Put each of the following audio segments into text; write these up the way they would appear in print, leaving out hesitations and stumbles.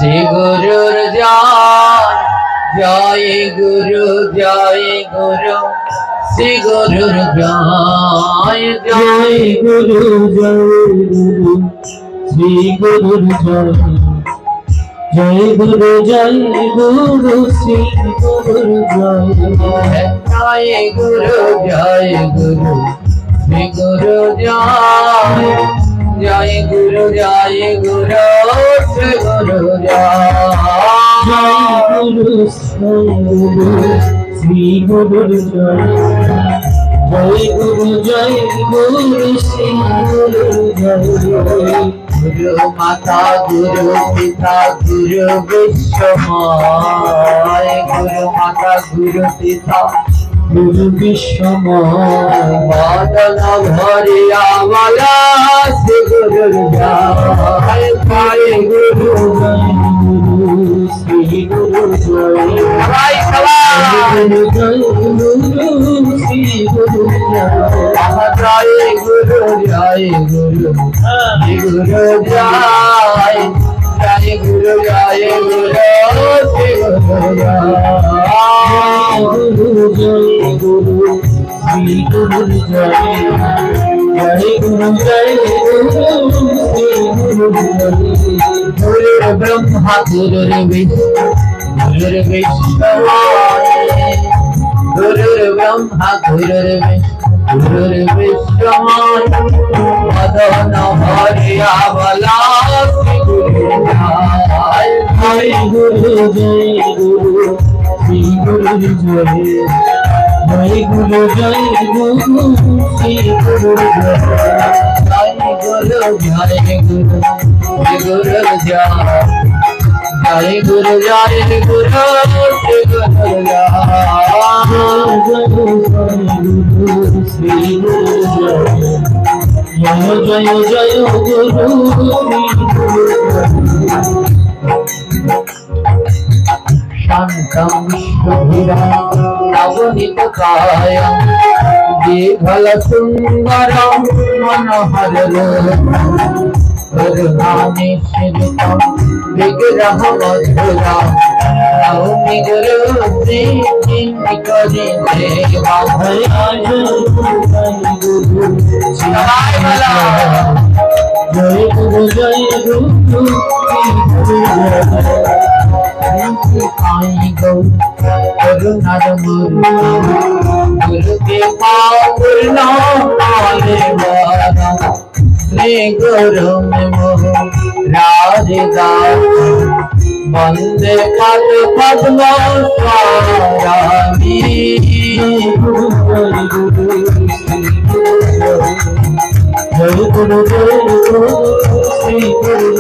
শ্রী গুরুর জয় জয় গুরু শ্রী গুরুর জয় জয় গুরু শ্রী গুরুর জয় জয় গুরু শ্রী গুরুর জয় জয় গুরু শ্রী গুরু জয় জয় গুরু শ্রী গুরু জয় শ্রী গুরুর জয় জয় গুরু শ্রী গুরু জয় গুরু মাতা গুরু পিতা গুরু বিশ্বময় গুরু মাতা গুরু পিতা গুরু বিশ্বময় বাদল ভরিয়া মালা শ্রী গুরুর জয় জয় গুরু শ্রী গুরু জয় সবাই জয় গুরু শ্রী গুরু জয় গুরু শ্রী গুরু জয় জয় গুরু শ্রী গুরু শ্রী গুরু জয় জয় গুরু শ্রী গুরু গুরু ব্রহ্মা গুরুর বিষ্ণু গুরুর ব্রহ্মা গুরুর বিষ্ণু মদন হরিয়া বলা শ্রী গুরু জয় গুরু শ্রী গুরু জয় জয় গুরু শ্রী গুরু জয় গুরু জয় গুরু জয় গুরু শ্রী গুরু শ্রী গুরু জয় জয় গুরু শান্তং বিশ্বধীরং নবনীত কায়ং দীঘল সুন্দরং মনোহররূপং করুণানিশীলিতং বিগ্রহ মধুরং নৌমি গুরু শ্রী নিকরি দেবা জয় গুরু करुणार गुरु के पूर्ण श्री गुरु राजदास वंदे पद पद्म स्वामी जय गुरु श्री गुरु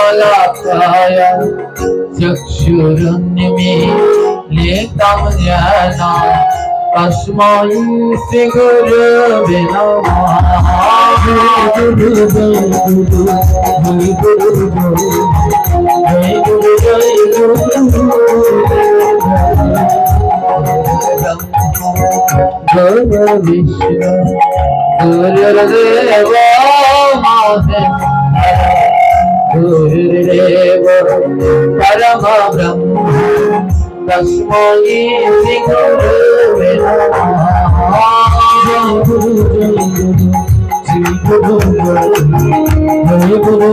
ज्ञानशालाकाय चक्षुरुन्मीलितं येन तस्मै श्री गुरवे नमः गुरु विष्णु गुरुर्देव गुरुर्देव परम ब्रह्म तस्मै श्री गुरवे नमः श्री गुरु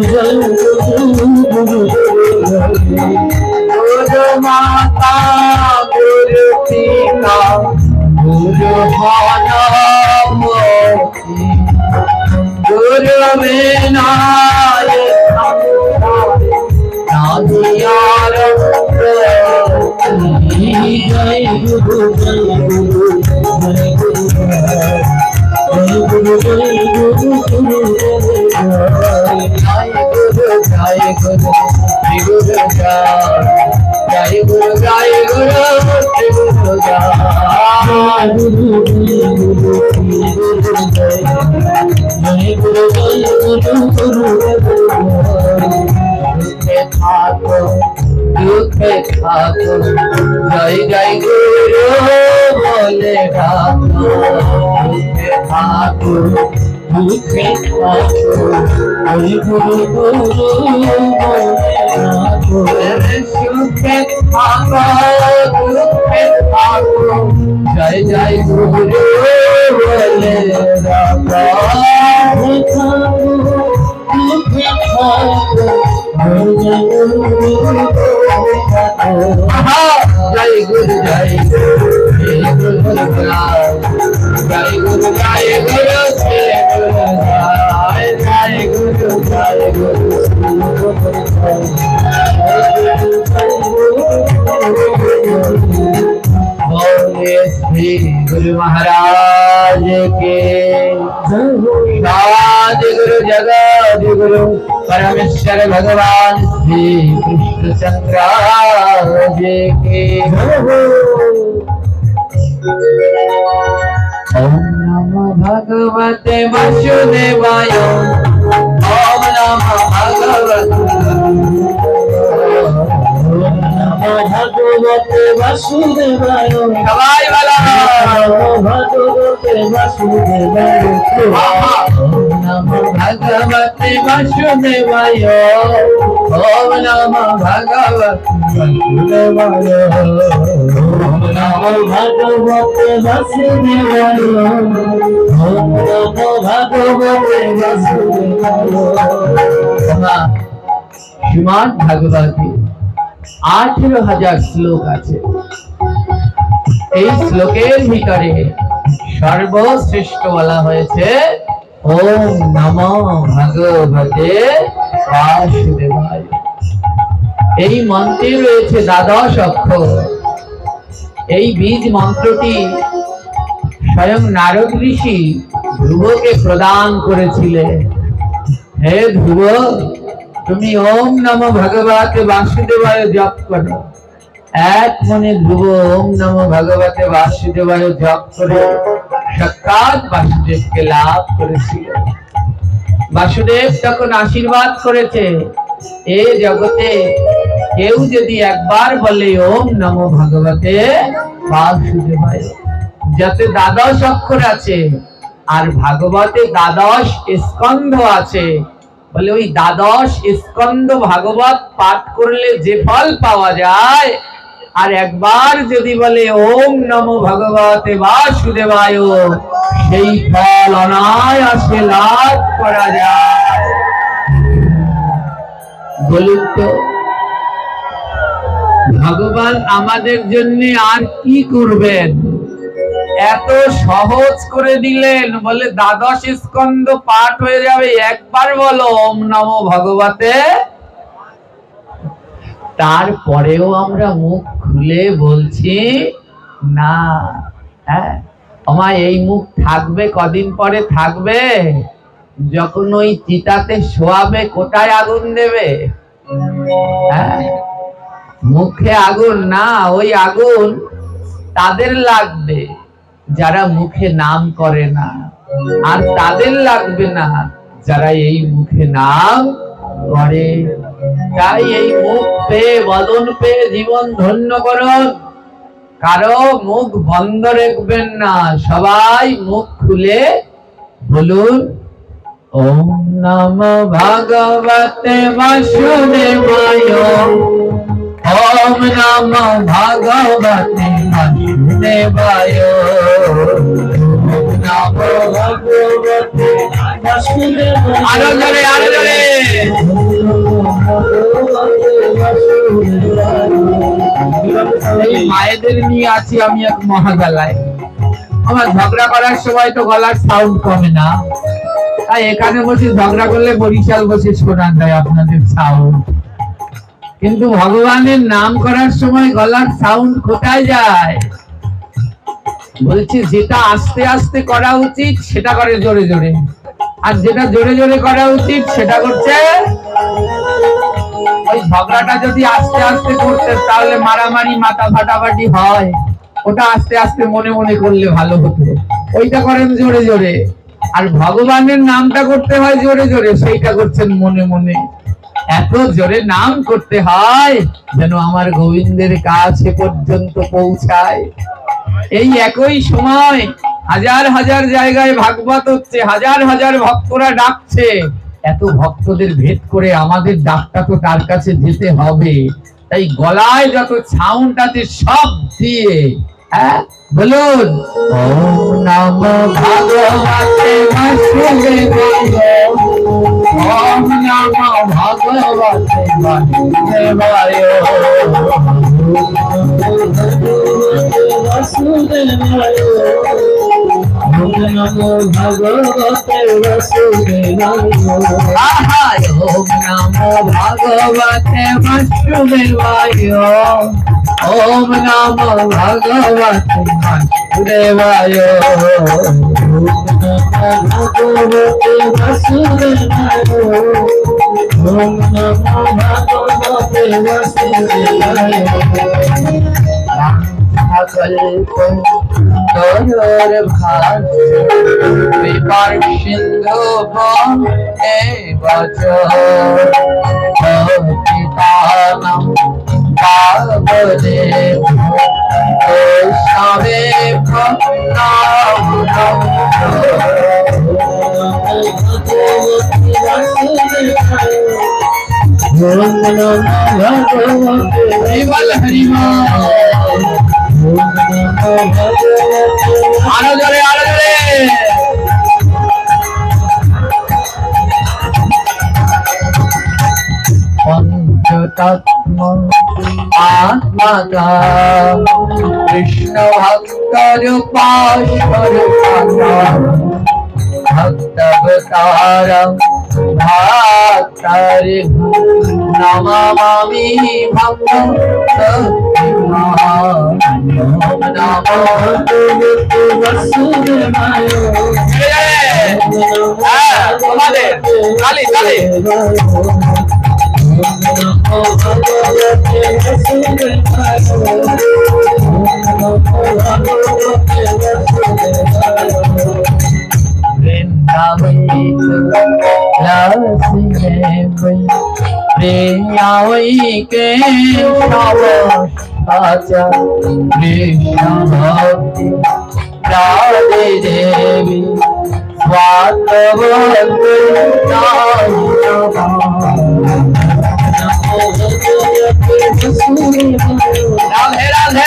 गुरु माता गुरु पिता गुरु भानमूर्ति गुरु विनायक नादियार जय गुरु जय जय गुरु থাকো দুঃখে থাকো ওই গুরু গুরু সুখে থাকো দুঃখে থাকো জয় জয় গুরু বলে রাখো দুঃখে থাকো জয় গুরু जय गुरु जय गुरु जय गुरु जय गुरु जय गुरु जय बोले श्री गुरु महाराज के आदि गुरु जगत गुरु परमेश्वर भगवान श्री कृष्णचंद्र जी के ओम नमो भगवते वासुदेवाय ओम नमो भगवते वासुदेवाय सवाई वाला भगवते वासुदेवाय ओम नमो भगवते वासुदेवाय ओम नमो भगवते वासुदेवाय ओम नमो भगवते वासुदेवाय ओम नमो भगवते वासुदेवाय श्रीमद् भागवते 18,000 শ্লোক আছে। এই শ্লোকের ভিতরে সর্বশ্রেষ্ঠ বলা হয়েছে ওম নমো ভগবতে বাসুদেবায়। এই মন্ত্রে রয়েছে 12 অক্ষর। এই বীজ মন্ত্রটি স্বয়ং নারদ ঋষি ধ্রুবকে প্রদান করেছিলেন। হে ধ্রুব, তুমি ওম নমো ভগবতে বাসুদেবায় জপ করো। এক মনে ধ্রুব ওম নমো ভগবতে বাসুদেবায় জপ করে সাক্ষাৎ বাসুদেবকে লাভ করেছিল। বাসুদেব তখন আশীর্বাদ করেছে, এ জগতে কেউ যদি একবার বলে ওম নমো ভগবতে বাসুদেবায়, যাতে 12 অক্ষর আছে আর ভাগবতে 12 স্কন্ধ আছে, বলে ওই 12 স্কন্ধ ভাগবত পাঠ করলে যে ফল পাওয়া যায়, আর একবার যদি বলে ওম নমো ভগবতে বাসুদেবায়, সেই ফল অনায়াসে লাভ করা যায়। বলুন তো ভগবান আমাদের জন্য আর কি করবেন? এত সহজ করে দিলেন, বলে 12 স্কন্ধ পাঠ হয়ে যাবে, একবার বলো ওম নমো ভগবতে। তারপরেও আমরা মুখ খুলে বলছি না। হ্যাঁ, আমার এই মুখ থাকবে কদিন পরে থাকবে, যখন ওই চিতাতে শোয়াবে কোথায় আগুন দেবে? হ্যাঁ, মুখে আগুন না, ওই আগুন তাদের লাগবে যারা মুখে নাম করে না, আর তাদের লাগবে না যারা এই মুখে নাম করে। তাই এই মুখ পেয়ে বদন পেয়ে জীবন ধন্য করুন, কারো মুখ বন্ধ রাখবেন না, সবাই মুখ খুলে বলুন ওম নমো ভগবতে বাসুদেবায় ओम नमो भगवते वासुदेवाय ओम नमो भगवते वासुदेवाय। आरो जोरे आरो जोरे। এই মায়েদের নিয়ে আছি আমি এক মহাগালায়। আমার ঝগড়া করার সময় তো গলার সাউন্ড কমে না, তাই এখানে বসে ঝগড়া করলে বরিশাল বসে শোনা যায় আপনাদের সাউন্ড। কিন্তু ভগবানের নাম করার সময় গলার সাউন্ড কোথায় যায়? বলছি যেটা আস্তে আস্তে করা উচিত সেটা করে জোরে জোরে, আর যেটা জোরে জোরে করা উচিত সেটা করছে। ওই ঝগড়াটা যদি আস্তে আস্তে করতে তাহলে মারামারি মাথা ফাটাফাটি হয়, ওটা আস্তে আস্তে মনে মনে করলে ভালো হতো। ওইটা করেন জোরে জোরে, আর ভগবানের নামটা করতে হয় জোরে জোরে, সেইটা করছেন মনে মনে। এত জোরে নাম করতে হয় যেন আমার গোবিন্দের কাছে পর্যন্ত পৌঁছায়। এই একই সময় হাজার হাজার জায়গায় ভাগবত হচ্ছে, হাজার হাজার ভক্তরা ডাকছে। এত ভক্তদের ভেদ করে আমাদের ডাকটা তো তার কাছে যেতে হবে। তাই গলায় যত সাউন্ড আছে সব দিয়ে বলুন ওম নমো ভগবতে বাসুদেবায়, ওম নমো ভগবতে বাসুদেবায়, বাসুদেবায়, ওম নমো ভগবতে বাসুদেবায়, ওম নমো ভগবতে বাসুদেবায়, ওম নমো ভগবতে বাসুদেবায়, ভগবতে বাসুদেবায়, ওম নমো ভগবতে বাসুদেবায়। কল্প তরুর ভাস বিপার সিন্ধু বনে বচ, পিতানাম পাবদেব বৈষ্ণবে প্রণাম। আরো জোরে আরো জোরে। পঞ্চতত্ত্ব আত্মাকা কৃষ্ণ ভক্তর পাশর ভক্তবতারম ভাক্তারি নমামি ভক্ত তোমাদের তালি তালি। के आचा कृष्ण भक्ति राधे देवी स्वात्मवती राधे राधे।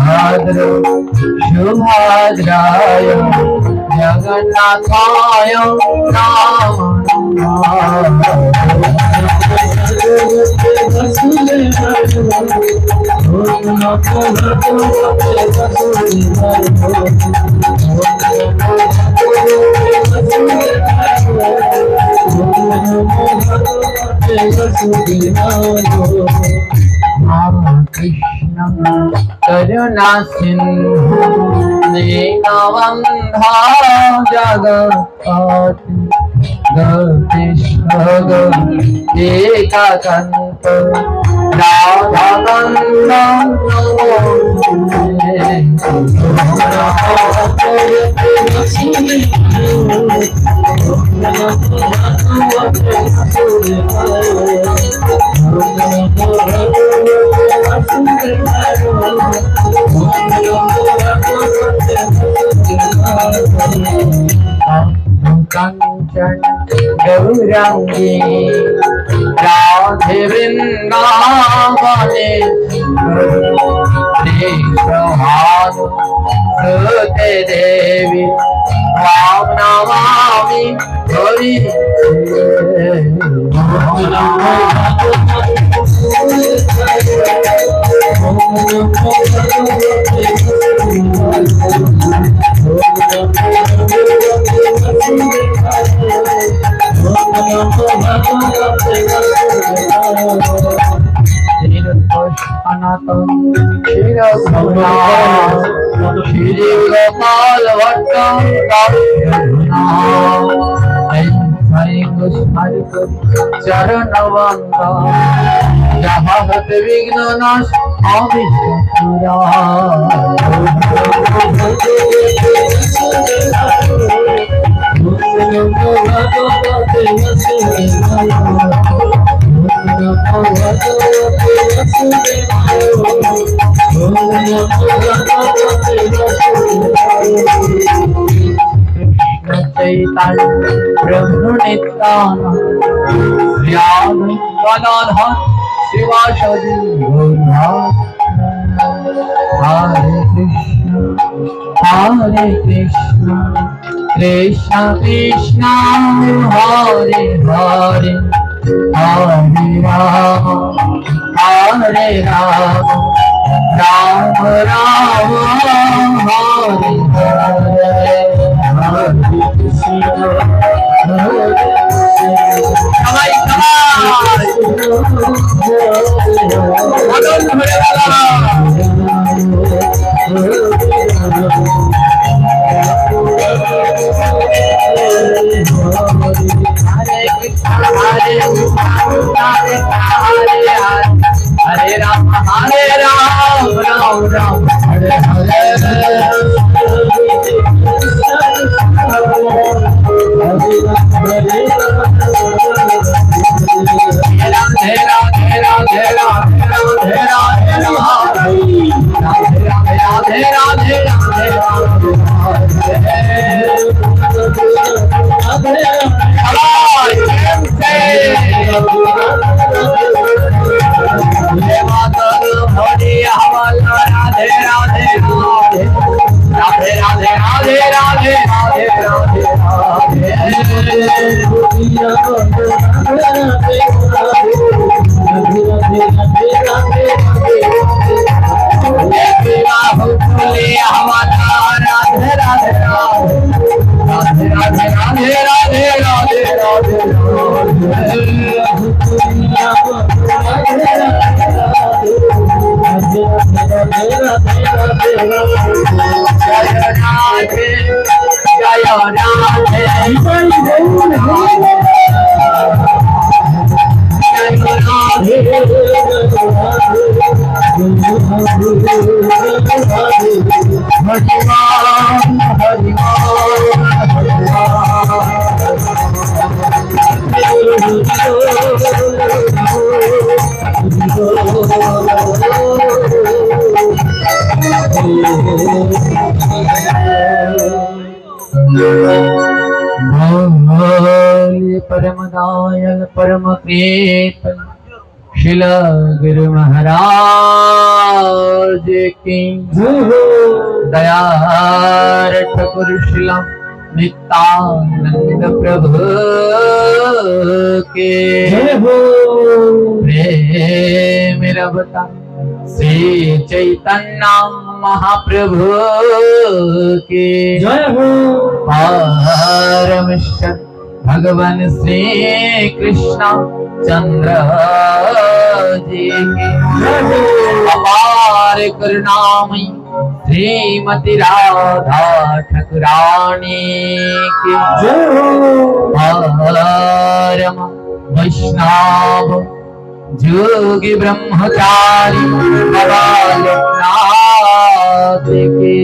भद्र शुभाद्राय जगन्नाथाय नाम कृष्ण करुणा सिंधु दीनबन्धो जगत्पति गोपीश एकाकान्त राधाकान्त कंचन गौरांगी राधे वृंदावने श्रीभानु सुते देवी वाम नमामि हरि अनाथम श्री गोपाल भट्ट চরণ বন্দন যাহা হতে বিঘ্ন নাশ অবিঘ্ন चैतन्य ब्रह्म नित्यानंद गदाधर शिवासदि हरे कृष्ण कृष्ण कृष्ण हरे हरे हरे राम राम राम हरे हरे हरे राम राम राम हरे हरे परमदायक परम प्रीत शिल गुरु महाराज की दयार ठाकुर शिलम नित्यानंद प्रभु के प्रेम रवता श्री चैतन्य महाप्रभु के परमेश्वर भगवान श्री कृष्ण चंद्र जी के अपार करुणामयी श्रीमती राधा ठाकुरानी के परम वैष्णव जोगी ब्रह्मचारी बाबा लोकनाथ के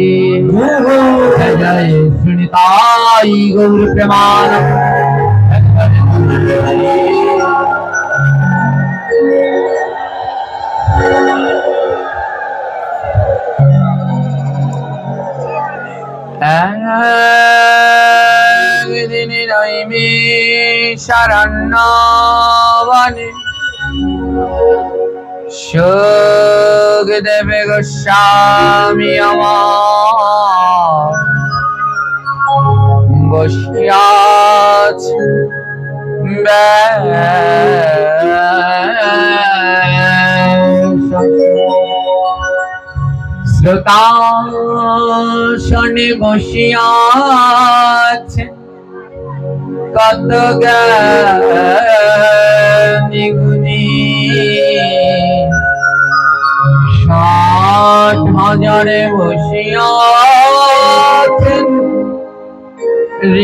जय सुनिताई गौर प्रेमानंद शरण्यवने सुखदेव गोस्वामी बसियाछ শ্রোতাসনে বসিয়াছে কত জ্ঞানী গুণী 60,000 বসিয়াছেন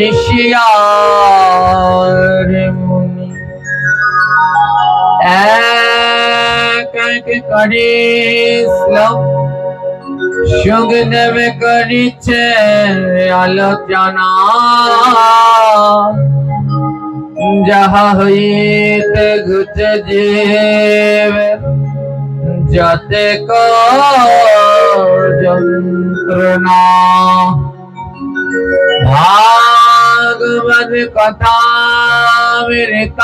ঋষি আর মুনি করে শ্লোক সুখদেব করিছে আলোচনা যাহা হইতে ঘুচে জীব যাতে যন্ত্রণা ভাগবত কথা মৃত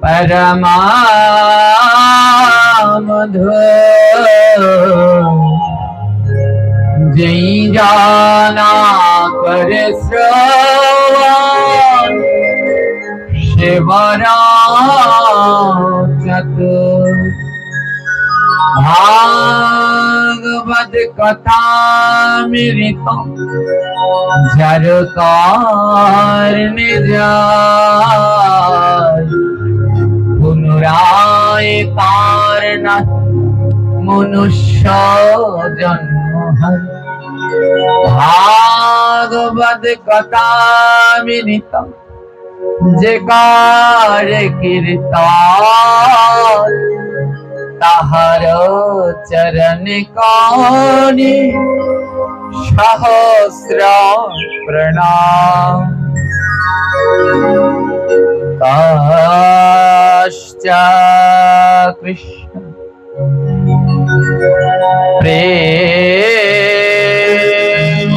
পরমামধুর যেই জানা করে শ্রবণ শিবরা চতুর ভাগবত কথা মৃত ঝর কারণে যায় পুনরায় তার না মনুষ্য জন্ম হয় ভাগবত কথা মৃত যে কারে কীর্তন তাহার চরণ করি সহস্র প্রণাম কাশ্চ কৃষ্ণ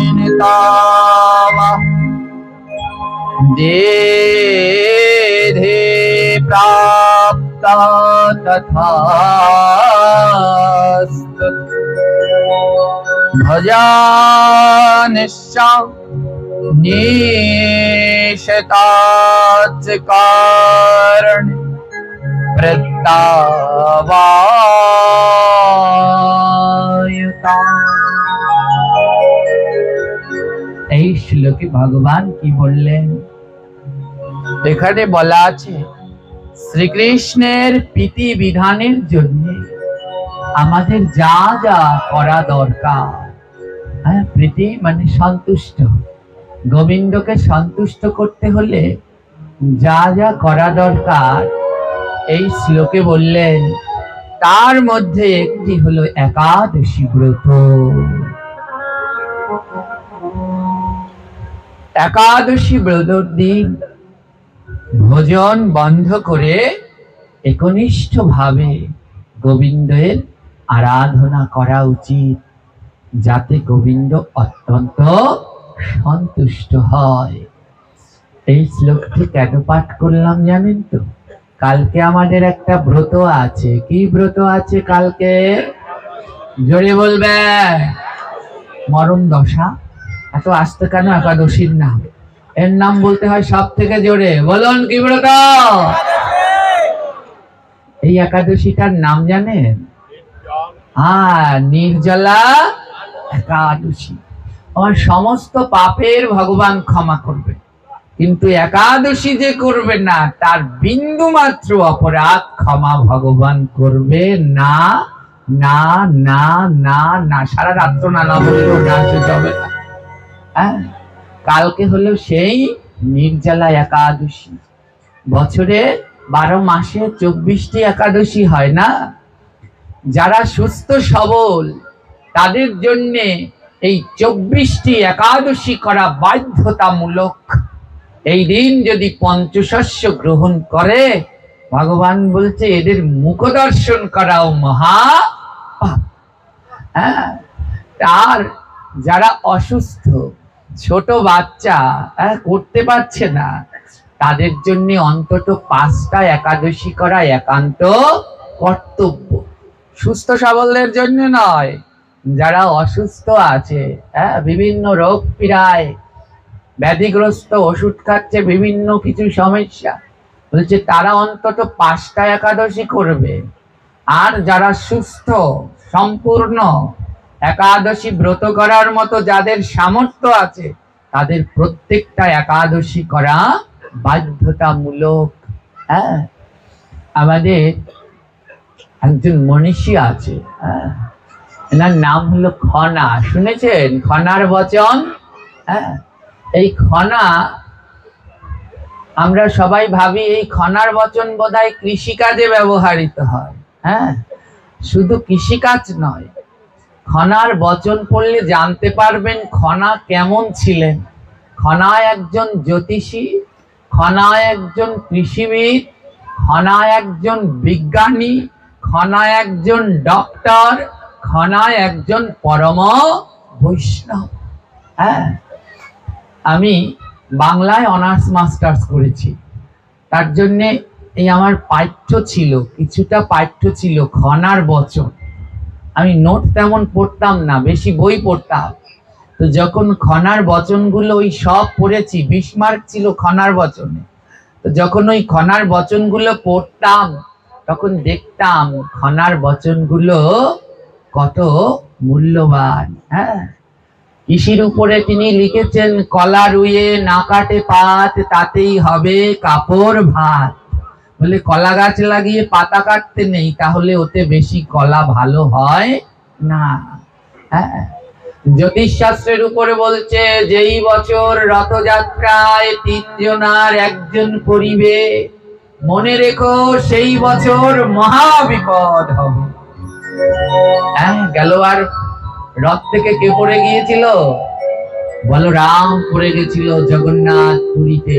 প্রেণিতাম দেধে প্রাপ্ত তথাস্তু ভজানিশ্চ নিশতাচ কারণ প্রত্যাবায়ুতা। এই শ্লোকে ভগবান কি বললেন? এখানে বলা আছে শ্রীকৃষ্ণের প্রীতি বিধানের জন্য আমাদের যা যা করা দরকার, হ্যাঁ, প্রীতি মানে সন্তুষ্ট, গোবিন্দকে সন্তুষ্ট করতে হলে যা যা করা দরকার এই শ্লোকে বললেন। তার মধ্যে একটি হলো একাদশী ব্রত। একাদশী ব্রতর দিন ভোজন বন্ধ করে একনিষ্ঠ ভাবে গোবিন্দের আরাধনা করা উচিত, যাতে গোবিন্দ অত্যন্ত সন্তুষ্ট হয়। এই শ্লোকটি কেন পাঠ করলাম জানেন তো? কালকে আমাদের একটা ব্রত আছে। কি ব্রত আছে কালকে? জোরে বলবে। মরণ দশা। এত আস্তে কেন? একাদশীর নাম। এর নাম বলতে হয় সব থেকে জোরে। বলুন কি ব্রত? এই একাদশীটার নাম জানেন? হ্যাঁ, নির্জলা একাদশী। আমার সমস্ত পাপের ভগবান ক্ষমা করবে, কিন্তু একাদশী যে করবে না তার বিন্দু মাত্র অপরাধ ক্ষমা ভগবান করবে না। না না না না, সারা রাত্র নানা বললেও না শেষ হবে না। হ্যাঁ, কালকে হলো সেই নির্জলা একাদশী। বছরে 12 মাসে 24টি একাদশী হয় না? যারা সুস্থ সবল তাদের জন্য এই 24টি একাদশী করা বাধ্যতামূলক। এই দিন যদি পঞ্চশস্য গ্রহণ করে, ভগবান বলছে এদের মুখ দর্শন করাও মহা পাপ। হ্যাঁ, আর যারা অসুস্থ, ছোট বাচ্চা করতে পারছে না, তাদের জন্য অন্তত 5টা একাদশী করা একান্ত কর্তব্য। সুস্থ সবলদের জন্য নয়, যারা অসুস্থ আছে, বিভিন্ন রোগ পীড়ায় ব্যাধিগ্রস্ত, ওষুধ খাচ্ছে, বিভিন্ন কিছু সমস্যা, বলছে তারা অন্তত 5টা একাদশী করবে। আর যারা সুস্থ সম্পূর্ণ একাদশী ব্রত করার মতো যাদের সামর্থ্য আছে, তাদের প্রত্যেকটা একাদশী করা বাধ্যতামূলক। হ্যাঁ, আমাদের একজন মনীষী আছে, এনার নাম হলো খনা। শুনেছেন খনার বচন? হ্যাঁ, এই খনা, আমরা সবাই ভাবি এই খনার বচন বোধহয় কৃষিকাজে ব্যবহৃত হয়। হ্যাঁ, শুধু কৃষিকাজ নয়, খনার বচন পড়লে জানতে পারবেন খনা কেমন ছিলেন। খনা একজন জ্যোতিষী, খনা একজন কৃষিবিদ, খনা একজন বিজ্ঞানী, খনা একজন ডক্টর, খনা একজন পরম বৈষ্ণব। হ্যাঁ, আমি বাংলায় অনার্স মাস্টার্স করেছি, তার জন্যে এই আমার পাঠ্য ছিল, কিছুটা পাঠ্য ছিল খনার বচন। আমি নোট তেমন পড়তাম না, বেশি বই পড়তাম। তো যখন খনার বচনগুলো ওই সব পড়েছি, 20 মার্ক ছিল খনার বচনে। তো যখন ওই খনার বচনগুলো পড়তাম তখন দেখতাম খনার বচনগুলো কত মূল্যবান। হ্যাঁ, কৃষির উপরে তিনি লিখেছেন, কলা রুইয়ে না কাটে পাত, তাতেই হবে কাপড় ভাত। বলে কলা গাছ লাগিয়ে পাতা কাটতে নেই, তাহলে ওতে বেশি কলা ভালো হয় না। হ্যাঁ, জ্যোতিষ শাস্ত্রের উপরে বলছে, যেই বছর রথযাত্রায় 3 জনার 1 জন করিবে, মনে রেখো সেই বছর মহাবিপদ হবে। হ্যাঁ, গেল আর রথ থেকে কে পড়ে গিয়েছিল? বলরাম পড়ে গেছিল জগন্নাথ পুরীতে,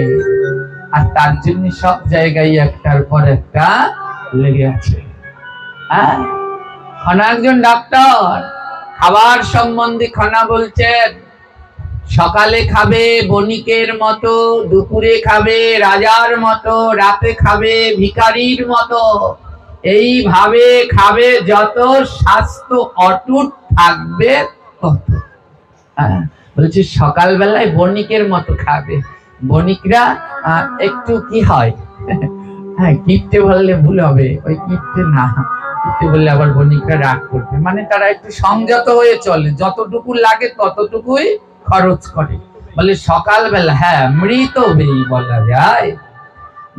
আর তার জন্য সব জায়গায় একটার পর একটা লেগে আছে। হ্যাঁ, খনা একজন ডাক্তার। খাবার সম্বন্ধে খনা বলছেন, সকালে খাবে বণিকের মতো, দুপুরে খাবে রাজার মতো, রাতে খাবে ভিখারির মতো। এইভাবে খাবে যত, স্বাস্থ্য অটুট থাকবে তত। বলছে সকালবেলায় বণিকের মতো খাবে। বণিকরা একটু কি হয়, হ্যাঁ কিপ্টে বললে ভুল হবে, ওই কিপ্টে না, কিপ্টে বললে আবার বণিকরা রাগ করবে। মানে তারা একটু সংযত হয়ে চলে, যতটুকু লাগে ততটুকুই খরচ করে। বলে সকালবেলা, হ্যাঁ মৃত ব্যয়ী বলা যায়,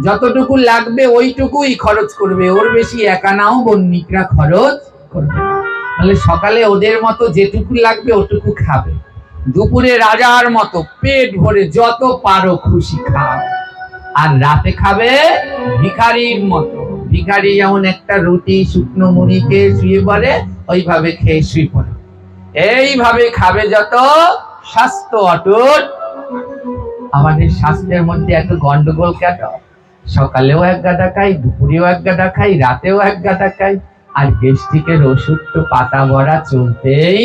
যতটুকু লাগবে ওইটুকুই খরচ করবে, ওর বেশি একানাও বণিকরা খরচ করবে না। বলে সকালে ওদের মতো যেটুকু লাগবে ওটুকু খাবে, দুপুরে রাজার মতো পেট ভরে যত পারো খুশি খাও, আর রাতে খাবে ভিখারির মতো। ভিখারি যেমন একটা রুটি শুকনো মুড়ি খেয়ে শুয়ে পড়ে, ওইভাবে খেয়ে শুয়ে পড়ে। এইভাবে খাবে যত, স্বাস্থ্য অটুট। আমাদের স্বাস্থ্যের মধ্যে এত গন্ডগোল কেন? সকালেও 1 গাদা খাই, দুপুরেও 1 গাদা খাই, রাতেও 1 গাদা খাই, আর গ্যাস্ট্রিকের ওষুধ তো পাতা ভরা চলতেই।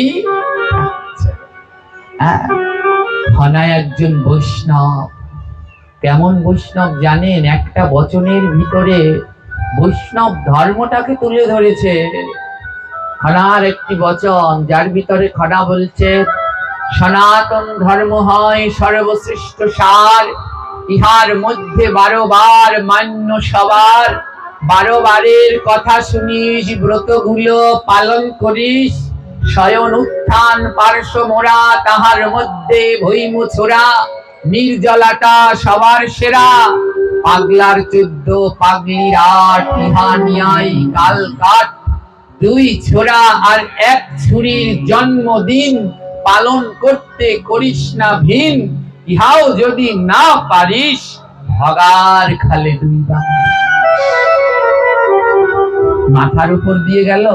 খনা একজন বৈষ্ণব। কেমন বৈষ্ণব জানেন? একটা বচনের ভিতরে বৈষ্ণব ধর্মটাকে তুলে ধরেছে। খনার একটি বচন, যার ভিতরে খনা বলছে, সনাতন ধর্ম হয় সর্বশ্রেষ্ঠ সার, ইহার মধ্যে 12 বার মান্য সবার। 12 বারের কথা শুনিস, ব্রতগুলো পালন করিস, শয়ন উত্থান পার্শ্ব মোরা, তাহার মধ্যে ভৈমু ছোড়া, নির্জলাটা সবার সেরা। পাগলার 14, পাগলির 8, ইহা নিয়াই কাল কাট। 2 ছোড়া আর 1 ছুরির জন্মদিন, পালন করতে করিস না ভিন, ইহাও যদি না পারিস ভগার খালে 2 বার। মাথার উপর দিয়ে গেল।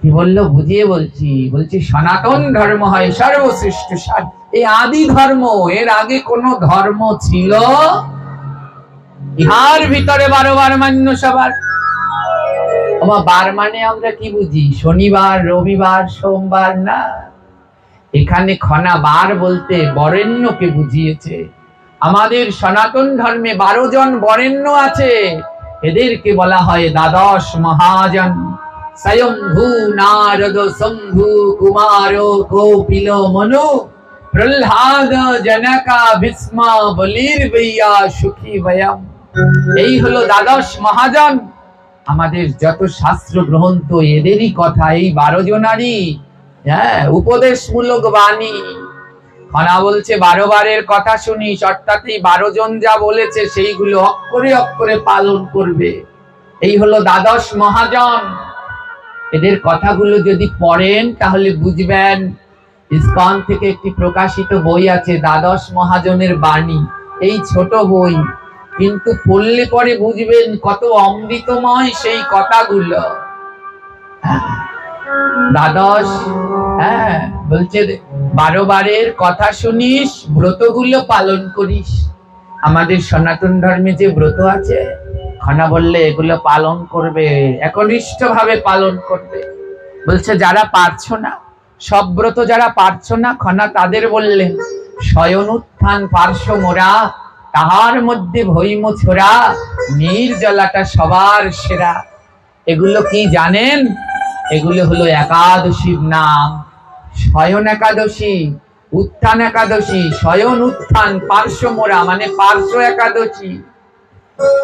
কি বললো বুঝিয়ে বলছি, বলছি সনাতন ধর্ম হয় সর্বশ্রেষ্ঠ সার। এই আদি ধর্ম, এর আগে কোন ধর্ম ছিল? ইহার ভিতরে 12 বার মান্য সবার। বার মানে আমরা কি বুঝি? শনিবার, রবিবার, সোমবার না। এখানে খনা বার বলতে বরেণ্যকে বুঝিয়েছে। আমাদের সনাতন ধর্মে 12 জন বরেণ্য আছে, এদেরকে বলা হয় দ্বাদশ মহাজন। স্বয়ম্ভু নারদ শম্ভু কুমার কপিল মনু, প্রহ্লাদ জনকা ভীষ্ম বলির বৈয়া সুখী বয়ম। এই হলো দ্বাদশ মহাজন। আমাদের যত শাস্ত্র গ্রন্থ এদেরই কথা, এই 12 জনারই উপদেশমূলক বাণী। খনা বলছে 12 বারের কথা শুনিস, অর্থাৎ এই 12 জন যা বলেছে সেইগুলো অক্ষরে অক্ষরে পালন করবে। এই হলো দ্বাদশ মহাজন। এদের কথাগুলো যদি পড়েন তাহলে বুঝবেন। ইসকন থেকে একটি প্রকাশিত বই আছে, দ্বাদশ মহাজনের বাণী। এই ছোট বই, কিন্তু পড়লে পরে বুঝবেন কত অমৃতময় সেই কথাগুলো। দ্বাদশ, হ্যাঁ বলছে 12 বারের কথা শুনিস, ব্রতগুলো পালন করিস। আমাদের সনাতন ধর্মে যে ব্রত আছে, খনা বললে এগুলো পালন করবে, একনিষ্ঠ ভাবে পালন করবে। বলছে যারা পারছো না, সব ব্রত যারা পারছো না, খনা তাদের বললেন শয়ন উত্থান পার্শ্ব মোরা, তাহার মধ্যে ভৈম ছোড়া, নির্জলাটা সবার সেরা। এগুলো কি জানেন? এগুলো হলো একাদশীর নাম। শয়ন একাদশী, উত্থান একাদশী, শয়ন উত্থান পার্শ্ব মোরা মানে পার্শ্ব একাদশী,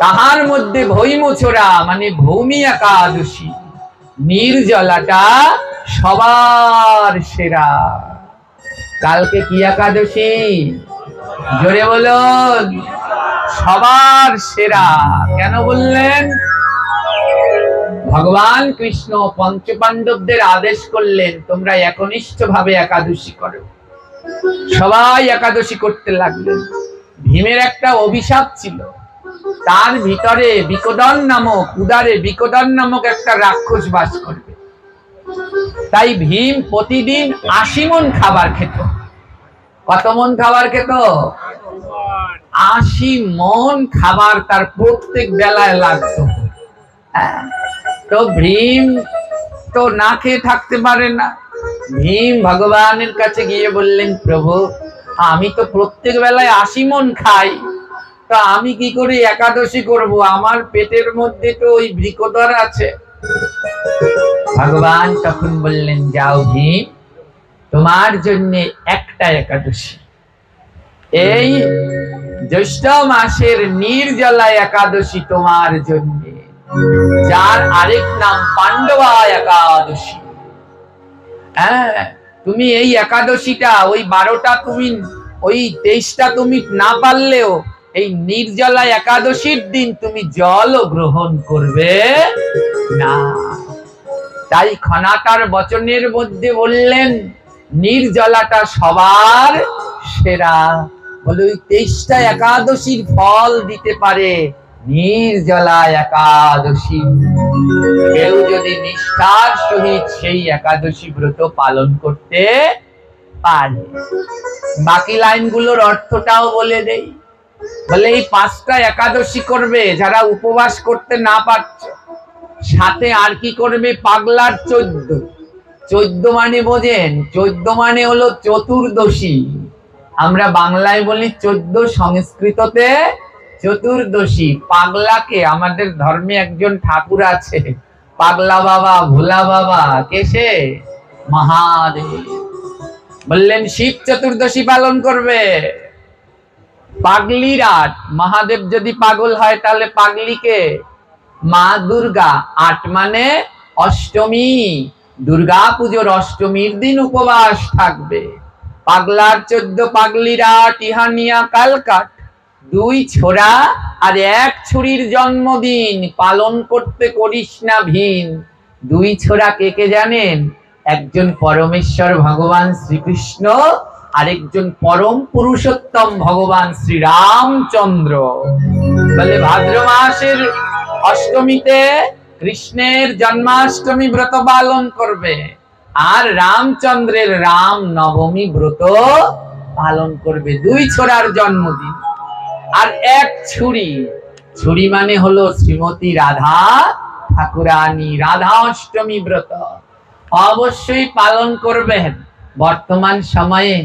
তাহার মধ্যে ভৈম ছোড়া মানে ভৌমি একাদশী, নির্জলাটা সবার সেরা। কালকে কি একাদশী? জোরে বলুন। সবার সেরা। কেন বললেন? ভগবান কৃষ্ণ পঞ্চপাণ্ডবদের আদেশ করলেন তোমরা একনিষ্ঠ ভাবে একাদশী করো। সবাই একাদশী করতে লাগলেন। ভীমের একটা অভিশাপ ছিল, তার ভিতরে বিকোদন নামক, উদারে বিকোদন নামক একটা রাক্ষস বাস করবে। তাই ভীম প্রতিদিন 80 মণ খাবার খেত। কত মণ খাবার খেত? 80 মণ খাবার তার প্রত্যেক বেলায় লাগতো। তো ভীম তো না খেয়ে থাকতে পারে না। ভীম ভগবানের কাছে গিয়ে বললেন প্রভু, আমি তো প্রত্যেক বেলায় 80 মণ খাই, তো আমি কি করে একাদশী করব? আমার পেটের মধ্যে তো ওই বৃকোদর আছে। ভগবান তখন বললেন যাও ভীম, তোমার জন্য একটা একাদশী, এই জ্যৈষ্ঠ মাসের নির্জলা একাদশী তোমার জন্য, যার আরেক নাম পাণ্ডবা একাদশী। হ্যাঁ, তুমি এই একাদশীটা, ওই 12টা তুমি, ওই 23টা তুমি না পারলেও এই নির্জলা একাদশীর দিন তুমি জল গ্রহণ করবে না। তাই খনাটার বচনের মধ্যে বললেন নির্জলাটা সবার সেরা। বলে ওই 23টা একাদশীর ফল দিতে পারে নির্জলা একাদশী। কেউ যদি নিষ্ঠার সহিত সেই একাদশী ব্রত পালন করতে পারে। বাকি লাইনগুলোর অর্থটাও বলে দেই। বলে এই 5টা একাদশী করবে যারা উপবাস করতে না পারছে, সাথে আর কি করবে? পাগলার 14। 14 মানে বোঝেন? 14 মানে হলো চতুর্দশী। আমরা বাংলায় বলি 14, সংস্কৃততে চতুর্দশী। পাগলাকে, আমাদের ধর্মে একজন ঠাকুর আছে পাগলা বাবা, ভোলা বাবা, কে সে? মহাদেব। বললেন শিব চতুর্দশী পালন করবে। পাগলির 8। মহাদেব যদি পাগল হয় তাহলে পাগলিকে? মা দুর্গা। 8 মানে অষ্টমী, দুর্গা পুজোর অষ্টমীর দিন উপবাস থাকবে। পাগলার 14, পাগলির 8, ইহানিয়া কালকাট। 2 ছোড়া আর 1 ছুরির জন্মদিন পালন করতে করিস না ভিন। 2 ছোড়া কে কে জানেন? একজন পরমেশ্বর ভগবান শ্রীকৃষ্ণ, আরেকজন পরম পুরুষোত্তম ভগবান শ্রী রামচন্দ্র। বলে ভাদ্র মাসের অষ্টমীতে কৃষ্ণের জন্মাষ্টমী ব্রত পালন করবে, আর রামচন্দ্রের রাম নবমী ব্রত পালন করবে। 2 ছোড়ার জন্মদিন। আর 1 ছুরি, ছুরি মানে হলো শ্রীমতী রাধা ঠাকুরানী, রাধা অষ্টমী ব্রত অবশ্যই পালন করবেন। বর্তমান সময়ে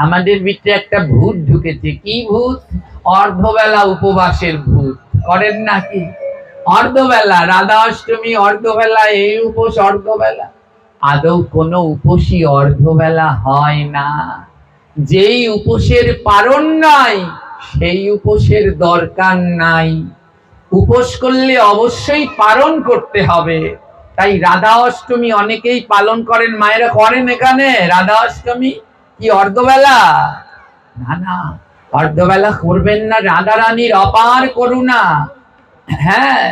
আমাদের ভিতরে একটা ভূত ঢুকেছে। কি ভূত? অর্ধবেলা উপবাসের ভূত। করেন নাকি? অর্ধবেলা রাধা অষ্টমী, অর্ধবেলা এই উপোস, অর্ধবেলা। আদৌ কোনো উপোসই অর্ধবেলা হয় না। যেই উপোসের পারণ নাই সেই উপোসের দরকার নাই। উপোস করলে অবশ্যই পালন করতে হবে। তাই রাধা অষ্টমী অনেকেই পালন করেন, মায়েরা করেন এখানে রাধা অষ্টমী। কি অর্ধবেলা? না না, অর্ধবেলা করবেন না। রাধা রানীর অপার করুণা। হ্যাঁ,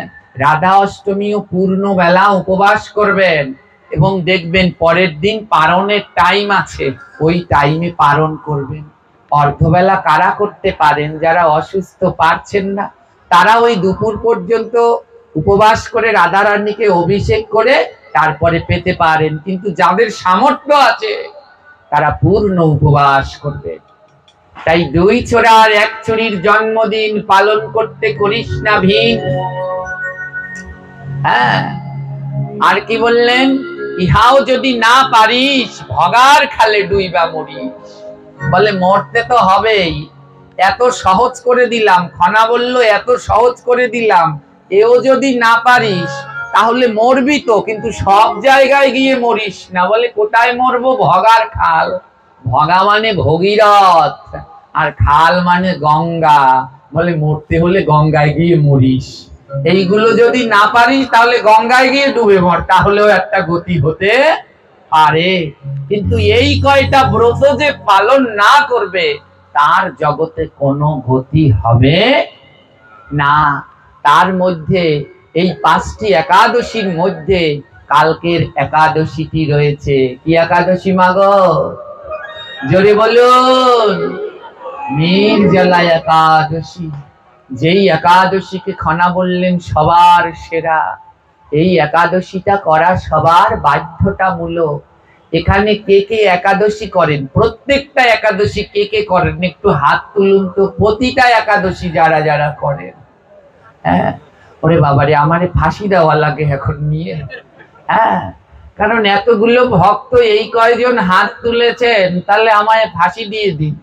রাধা অষ্টমীও পূর্ণ বেলা উপবাস করবেন এবং দেখবেন পরের দিন পারণের টাইম আছে, ওই টাইমে পালন করবেন। অর্ধবেলা কারা করতে পারেন? যারা অসুস্থ, পারছেন না, তারা ওই দুপুর পর্যন্ত উপবাস করে রাধা রানীকে অভিষেক করে তারপরে পেতে পারেন, কিন্তু যাদের সামর্থ্য আছে তারা পূর্ণ উপবাস করবে। তাই দুই ছোড়ার এক ছুরির জন্মদিন পালন করতে করিস না ভিন। হ্যাঁ, আর কি বললেন, ইহাও যদি না পারিস ভগার খালে ডুইবা মরিস। বলে মরতে তো হবেই, এত সহজ করে দিলাম, খনা বলল এত সহজ করে দিলাম, এও যদি না পারিস তাহলে মরবি তো, কিন্তু সব জায়গায় গিয়ে মরিস না। বলে কোথায় মরবো, ভগার খাল। ভগা মানে ভগীরথ, আর খাল মানে গঙ্গা। বলে মরতে হলে গঙ্গায় গিয়ে মরিস। এইগুলো যদি না পারিস তাহলে গঙ্গায় গিয়ে ডুবে মর, তাহলেও একটা গতি হতে পারে। কিন্তু এই কয়টা ব্রত যে পালন না করবে তার জগতে কোনো গতি হবে না। তার মধ্যে এই 5টি একাদশীর মধ্যে কালকের একাদশীটি রয়েছে। কি একাদশী মাগো, জোরে বলুন, নির্জলা একাদশী। যেই একাদশীকে খনা বললেন সবার সেরা, এই একাদশীটা করা সবার বাধ্যতামূলক। এখানে কে কে একাদশী করেন, প্রত্যেকটা একাদশী কে কে করেন একটু হাত তুলুন তো, প্রতিটা একাদশী যারা যারা করেন। হ্যাঁ, ওরে বাবারে আমারে ফাঁসি দেওয়া লাগে এখন নিয়ে। হ্যাঁ, কারণ এতগুলো ভক্ত এই কয়জন হাত তুলেছেন, তাহলে আমায় ফাঁসি দিয়ে দিন।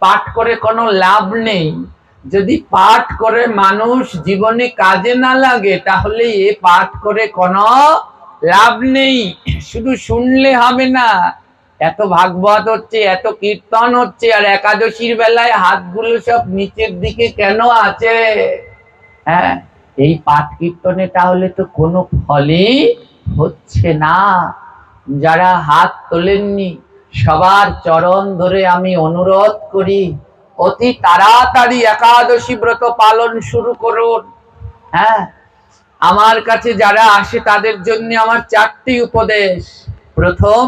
পাঠ করে কোনো লাভ নেই। যদি পাঠ করে মানুষ জীবনে কাজে না লাগে তাহলে এ পাঠ করে কোনো লাভ নেই। শুধু শুনলে হবে না, এত ভাগবত হচ্ছে, এত কীর্তন হচ্ছে, আর একাদশীর বেলায় হাতগুলো সব নিচের দিকে কেন আছে? হ্যাঁ, এই পাঠ কীর্তনে তাহলে তো কোনো ফলই হচ্ছে না। যারা হাত তোলেননি সবার চরণ ধরে আমি অনুরোধ করি, অতি তাড়াতাড়ি একাদশী ব্রত পালন শুরু করুন। হ্যাঁ, আমার কাছে যারা আসে তাদের জন্য আমার 4টি উপদেশ। প্রথম,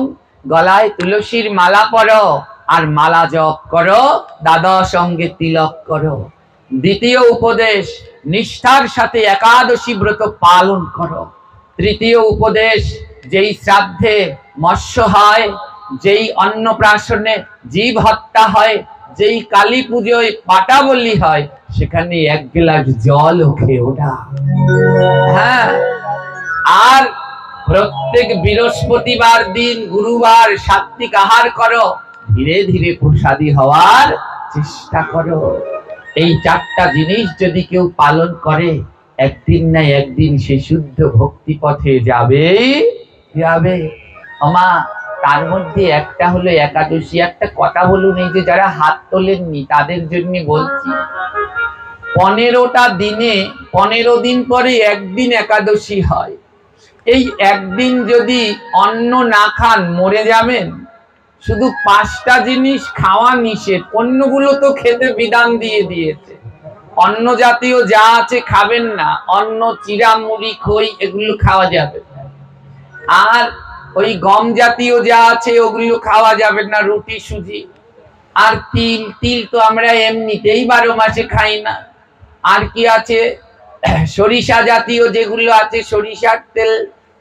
গলায় তুলসীর মালা পরো আর মালা জপ করো, দ্বাদশ অঙ্গে তিলক করো। দ্বিতীয় উপদেশ, নিষ্ঠার সাথে একাদশী ব্রত পালন করো। তৃতীয় উপদেশ, যেই শ্রাদ্ধে মৎস্য হয়, যেই অন্নপ্রাশনে জীব হত্যা হয়, যেই কালী পুজোয় পাটা বলি হয়, সেখানে 1 গ্লাস জল খেও না। হ্যাঁ, আর প্রত্যেক বৃহস্পতিবার দিন, গুরুবার সাত্বিক আহার করো, ধীরে ধীরে প্রসাদী হওয়ার চেষ্টা করো। এই 4টা জিনিস যদি কেউ পালন করে, একদিন না একদিন সে শুদ্ধ ভক্তি পথে যাবে যাবে। আমা, তার মধ্যে একটা হলো একাদশী। একটা কথা বলুন, এই যে যারা হাত তোলেননি তাদের জন্য বলছি, 15টা দিনে 15 দিন পরে একদিন একাদশী হয়। এই একদিন যদি অন্ন না খান মরে যাবেন। শুধু 5টা জিনিস খাওয়া নিষেধ, অন্যগুলো তো খেতে বিধান দিয়ে দিয়েছে। অন্ন জাতীয় যা আছে খাবেন না, অন্ন, চিরা, মুড়ি, খই এগুলো খাওয়া যাবে। আর ওই গম জাতীয় যা আছে ওগুলো খাওয়া যাবে না, রুটি, সুজি। আর তিল, তিল তো আমরা এমনিতেই 12 মাসে খাই না। আর কি আছে, সরিষা জাতীয় যেগুলো আছে, সরিষার তেল,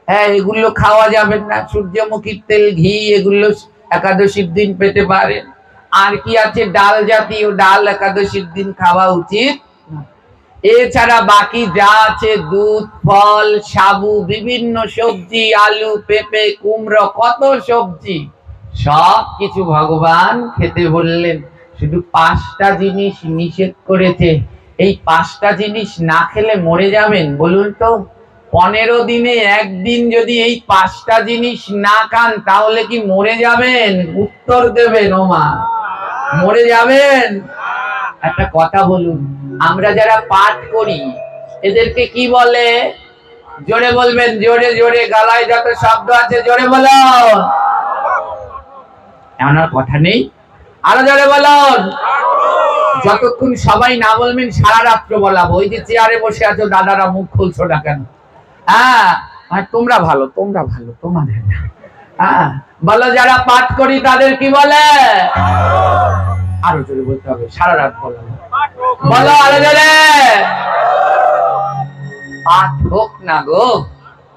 হ্যাঁ এগুলো খাওয়া যাবে না। সূর্যমুখীর তেল, ঘি এগুলো একাদশীর দিন পেতে পারেন। আর কি আছে, ডাল জাতীয়, ডাল একাদশীর দিন খাওয়া উচিত। এছাড়া বাকি যা আছে, দুধ, ফল, সাবু, বিভিন্ন সবজি, আলু, পেঁপে, কুমড়ো, কত সবজি, সব কিছু ভগবান খেতে বললেন। শুধু 5টা জিনিস নিষেধ করেছে। এই 5টা জিনিস না খেলে মরে যাবেন? বলুন তো, 15 দিনে একদিন যদি এই 5টা জিনিস না খান তাহলে কি মরে যাবেন? উত্তর দেবেন, ওমা মরে যাবেন? একটা কথা বলুন, আমরা যারা পাঠ করি এদেরকে কি বলে? জোরে বলবেন, জোরে জোরে, গলায় যত শব্দ আছে জোরে বলুন। এমন আর কথা নেই, আরো জোরে বলুন। যতক্ষণ সবাই না বলবেন সারা রাত্র বলাবো। ওই যে চেয়ারে বসে আছো দাদারা, মুখ খুলছো না কেন? হ্যাঁ, তোমরা ভালো, তোমরা ভালো, তোমাদের না। হ্যাঁ, বলো, যারা পাঠ করি তাদের কি বলে? আরো জোরে বলতে হবে, সারা রাত বলাবো। বলো আরো জোরে। পাঠ হোক না গো,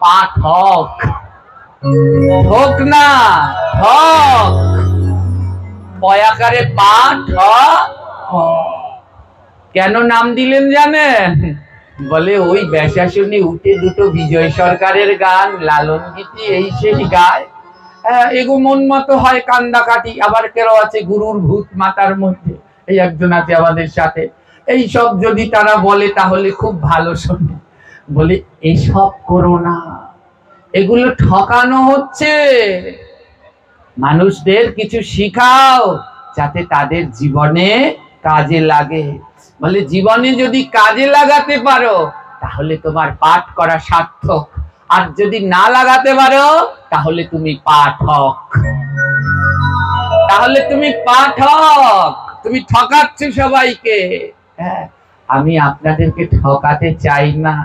পাঠ হোক। ঠোক না, ঠক, পয়াকারে পা, ঠ। কেন নাম দিলেন জানেন? বলে ওই বেশাশুনি উঠে দুটো বিজয় সরকারের গান, লালন গীতি এই সেই গায়, এগো মন মতো হয় কান্দাকাটি। আবার কেউ আছে গুরুর ভূত মাতার মধ্যে, এই একজন আছে আমাদের সাথে। এই সব যদি তারা বলে তাহলে খুব ভালো শোনে। বলে এসব করো না, এগুলো ঠকানো হচ্ছে। মানুষদের কিছু শিখাও যাতে তাদের জীবনে কাজে লাগে। বলে জীবনে যদি কাজে লাগাতে পারো তাহলে তোমার পাঠ করা সার্থক, আর যদি না লাগাতে পারো তাহলে তুমি পাঠক। তাহলে তুমি পাঠক, তুমি ঠকাচ্ছ সবাইকে। হ্যাঁ, আমি আপনাদেরকে ঠকাতে চাই না।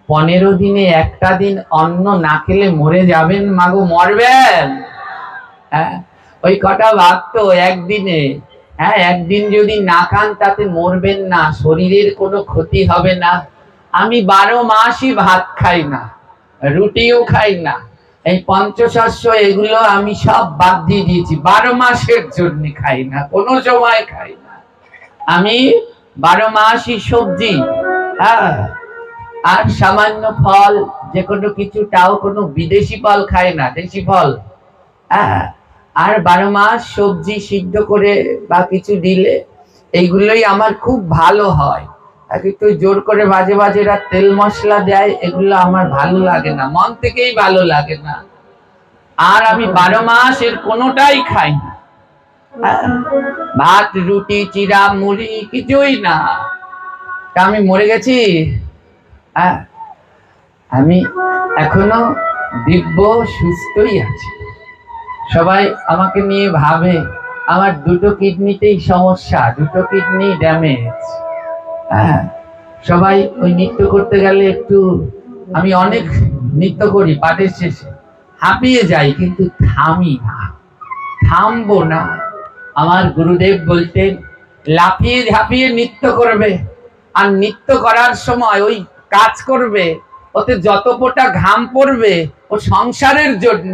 15 দিনে একটা দিন অন্ন না খেলে মরে যাবেন, মাগো মরবেন। হ্যাঁ, ওই কটা ভাত তো একদিনে। হ্যাঁ, একদিন যদি না খান তাতে মরবেন না, শরীরের কোনো ক্ষতি হবে না। আমি 12 মাসই ভাত খাই না, রুটিও খাই না, এই পঞ্চশস্য এগুলো আমি সব বাদ দিয়ে দিয়েছি। 12 মাসের জন্য খাই না, কোনো সময় খাই না। আমি 12 মাসই সবজি, হ্যাঁ, আর সামান্য ফল, যে কোনো কিছু, তাও কোনো বিদেশি ফল খাই না, দেশি ফল। হ্যাঁ, আর 12 মাস সবজি সিদ্ধ করে বা কিছু দিলে এইগুলোই আমার খুব ভালো হয়। একটু জোর করে মাঝে মাঝে এরা তেল মশলা দেয়, এগুলো আমার ভালো লাগে না, মন থেকেই ভালো লাগে না। আর আমি 12 মাস এর কোনোটাই খাই না, ভাত রুটি চিরা মুড়ি কিছুই না। তা আমি মরে গেছি? হ্যাঁ, আমি এখনো দিব্য সুস্থই আছি। সবাই আমাকে নিয়ে ভাবে আমার 2টো কিডনিতেই সমস্যা, 2টো কিডনি ড্যামেজ। হ্যাঁ, সবাই ওই নৃত্য করতে গেলে একটু, আমি অনেক নৃত্য করি, পাঠের শেষে হাঁপিয়ে যাই, কিন্তু থামি না, থামবো না। আমার গুরুদেব বলতেন লাফিয়ে ঝাঁপিয়ে নৃত্য করবে, আর নৃত্য করার সময় ওই কাজ করবে, ওতে যত ফোঁটা ঘাম পড়বে ও সংসারের জন্য,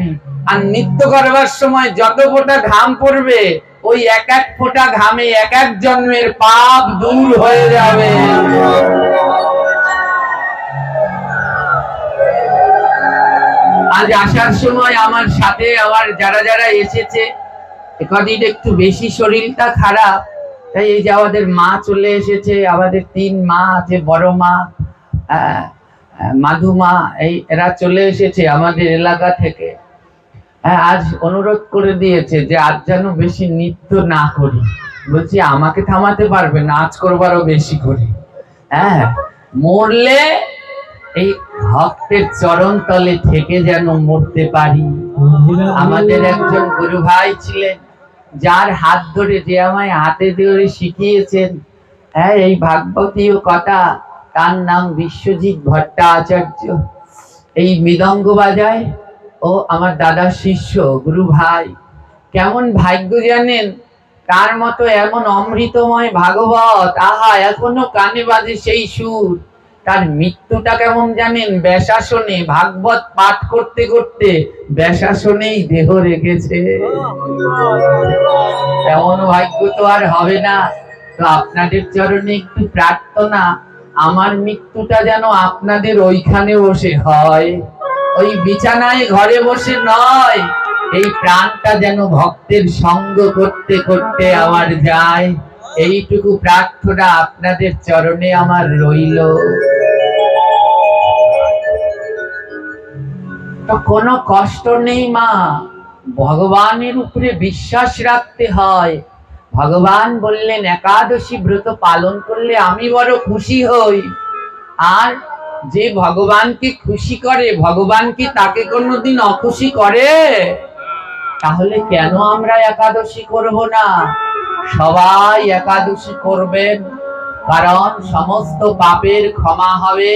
আর নৃত্য করবার সময় যত ফোঁটা ঘাম পড়বে ওই এক এক ফোঁটা ঘামে এক এক জন্মের পাপ দূর হয়ে যাবে। আজ আসার সময় আমার সাথে আমার যারা যারা এসেছে, কদিন একটু বেশি শরীরটা খারাপ, তাই এই যে আমাদের মা চলে এসেছে, আমাদের 3 মা আছে, বড় মা, মাধুমা, এই এরা চলে এসেছে আমাদের এলাকা থেকে। আজ অনুরোধ করে দিয়েছে যে আজ যেন বেশি নৃত্য না করি। বলছি আমাকে থামাতে পারবে না, আজ করবারও বেশি করি। হ্যাঁ, মরলে এই ভক্তের চরণ তলে থেকে যেন মরতে পারি। আমাদের একজন গুরু ভাই ছিলেন, যার হাত ধরে, যে আমায় হাতে ধরে শিখিয়েছেন হ্যাঁ এই ভাগবতীয় কথা, তার নাম বিশ্বজিৎ ভট্টাচার্য। এই মৃদঙ্গ বাজায়, ও আমার দাদার শিষ্য গুরু ভাই। কেমন ভাগ্য জানেন, তার মতো এমন অমৃতময় ভাগবত, আহা, এখনো কানে বাজে সেই সুর। তার মৃত্যুটা কেমন জানেন, বেশাসনে, ভাগবত পাঠ করতে করতে বেশাসনেই দেহ রেখেছে। এমন ভাগ্য তো আর হবে না। তো আপনাদের চরণে একটু প্রার্থনা, আমার মৃত্যুটা যেন আপনাদের ওইখানে বসে হয়, ওই বিছানায় ঘরে বসে নয়। এই প্রাণটা যেন ভক্তের সঙ্গ করতে করতে আমার যায়, এইটুকু প্রার্থনা আপনাদের চরণে আমার রইল। তো কোনো কষ্ট নেই মা, ভগবানের উপরে বিশ্বাস রাখতে হয়। ভগবান বললেন একাদশী ব্রত পালন করলে আমি বড় খুশি হই। আর যে ভগবানকে খুশি করে, ভগবান কি তাকে কোনোদিন অখুশি করে? তাহলে কেন আমরা একাদশী করব না? সবাই একাদশী করবেন, কারণ সমস্ত পাপের ক্ষমা হবে।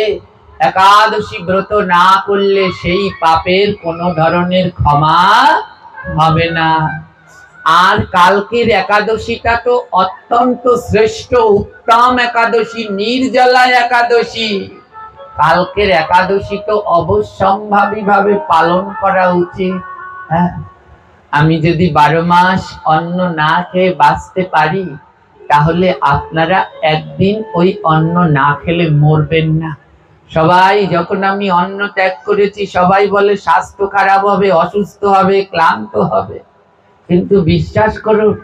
একাদশী ব্রত না করলে সেই পাপের কোনো ধরনের ক্ষমা হবে না। আর কালকের একাদশীটা তো অত্যন্ত শ্রেষ্ঠ উত্তম একাদশী, নির্জলা একাদশী। কালকের একাদশী তো অবশ্যম্ভাবী ভাবে পালন করা উচিত। হ্যাঁ, আমি যদি 12 মাস অন্ন না খেয়ে বাঁচতে পারি, তাহলে আপনারা একদিন ওই অন্ন না খেলে মরবেন না। সবাই যখন আমি অন্ন ত্যাগ করেছি, সবাই বলে স্বাস্থ্য খারাপ হবে, অসুস্থ হবে, ক্লান্ত হবে। কিন্তু বিশ্বাস করুন,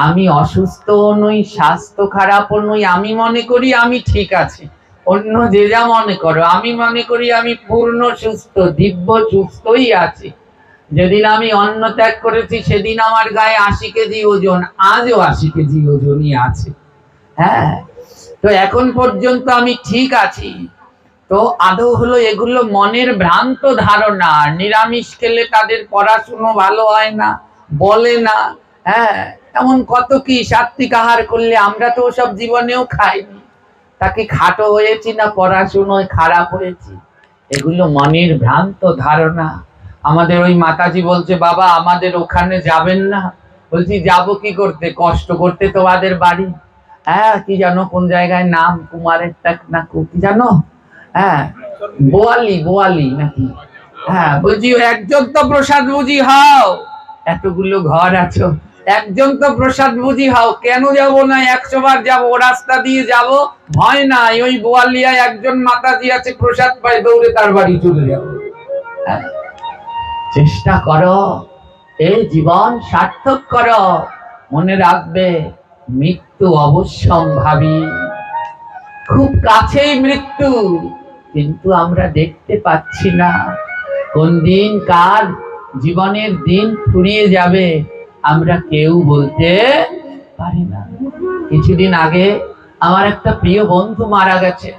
আমি অসুস্থও নই, স্বাস্থ্য খারাপও নই। আমি মনে করি আমি ঠিক আছি। অন্য যে যা মনে করো, আমি মনে করি আমি পূর্ণ সুস্থ, দিব্য সুস্থই আছি। যেদিন আমি অন্ন ত্যাগ করেছি, সেদিন আমার গায়ে 80 কেজি ওজন, আজও 80 কেজি ওজনই আছে। হ্যাঁ, তো এখন পর্যন্ত আমি ঠিক আছি। তো আদৌ হলো এগুলো মনের ভ্রান্ত ধারণা। নিরামিষ খেলে তাদের পড়াশুনো ভালো হয় না, বলে না। হ্যাঁ, এমন কত কি সাত্বিক আহার করলে, আমরা তো ওসব জীবনেও খাইনি। তাকে খাটো হয়েছি না পড়াশুনোয় খারাপ হয়েছি, এগুলো মনের ভ্রান্ত ধারণা। আমাদের ওই মাতাজি বলছে, বাবা আমাদের ওখানে যাবেন না। বলছি যাবো কি করতে? কষ্ট করতে তোমাদের বাড়ি। হ্যাঁ, কি জানো কোন জায়গায় নাম, কুমারের টাক না কি জানো? হ্যাঁ, বোয়ালি নাকি? হ্যাঁ, বলছি একজন তো প্রসাদ বুঝি হও, এতগুলো ঘর আছো, একজন তো প্রসাদ বুঝি হও। কেন যাব না? 100 বার যাবো, রাস্তা দিয়ে যাব, ভয় নাই। ওই বোয়ালিয়ায় একজন মাতাজি আছে, প্রসাদ পাই, দৌড়ে তার বাড়ি চলে যাবো। হ্যাঁ, চেষ্টা করো, এই জীবন সার্থক করো। মনে রাখবে, মৃত্যু অবশ্যম্ভাবী, খুব কাছেই মৃত্যু, কিন্তু আমরা দেখতে পাচ্ছি না। কোন দিন কার জীবনের দিন ফুরিয়ে যাবে আমরা কেউ বলতে পারি না। কিছুদিন আগে আমার একটা প্রিয় বন্ধু মারা গেছে।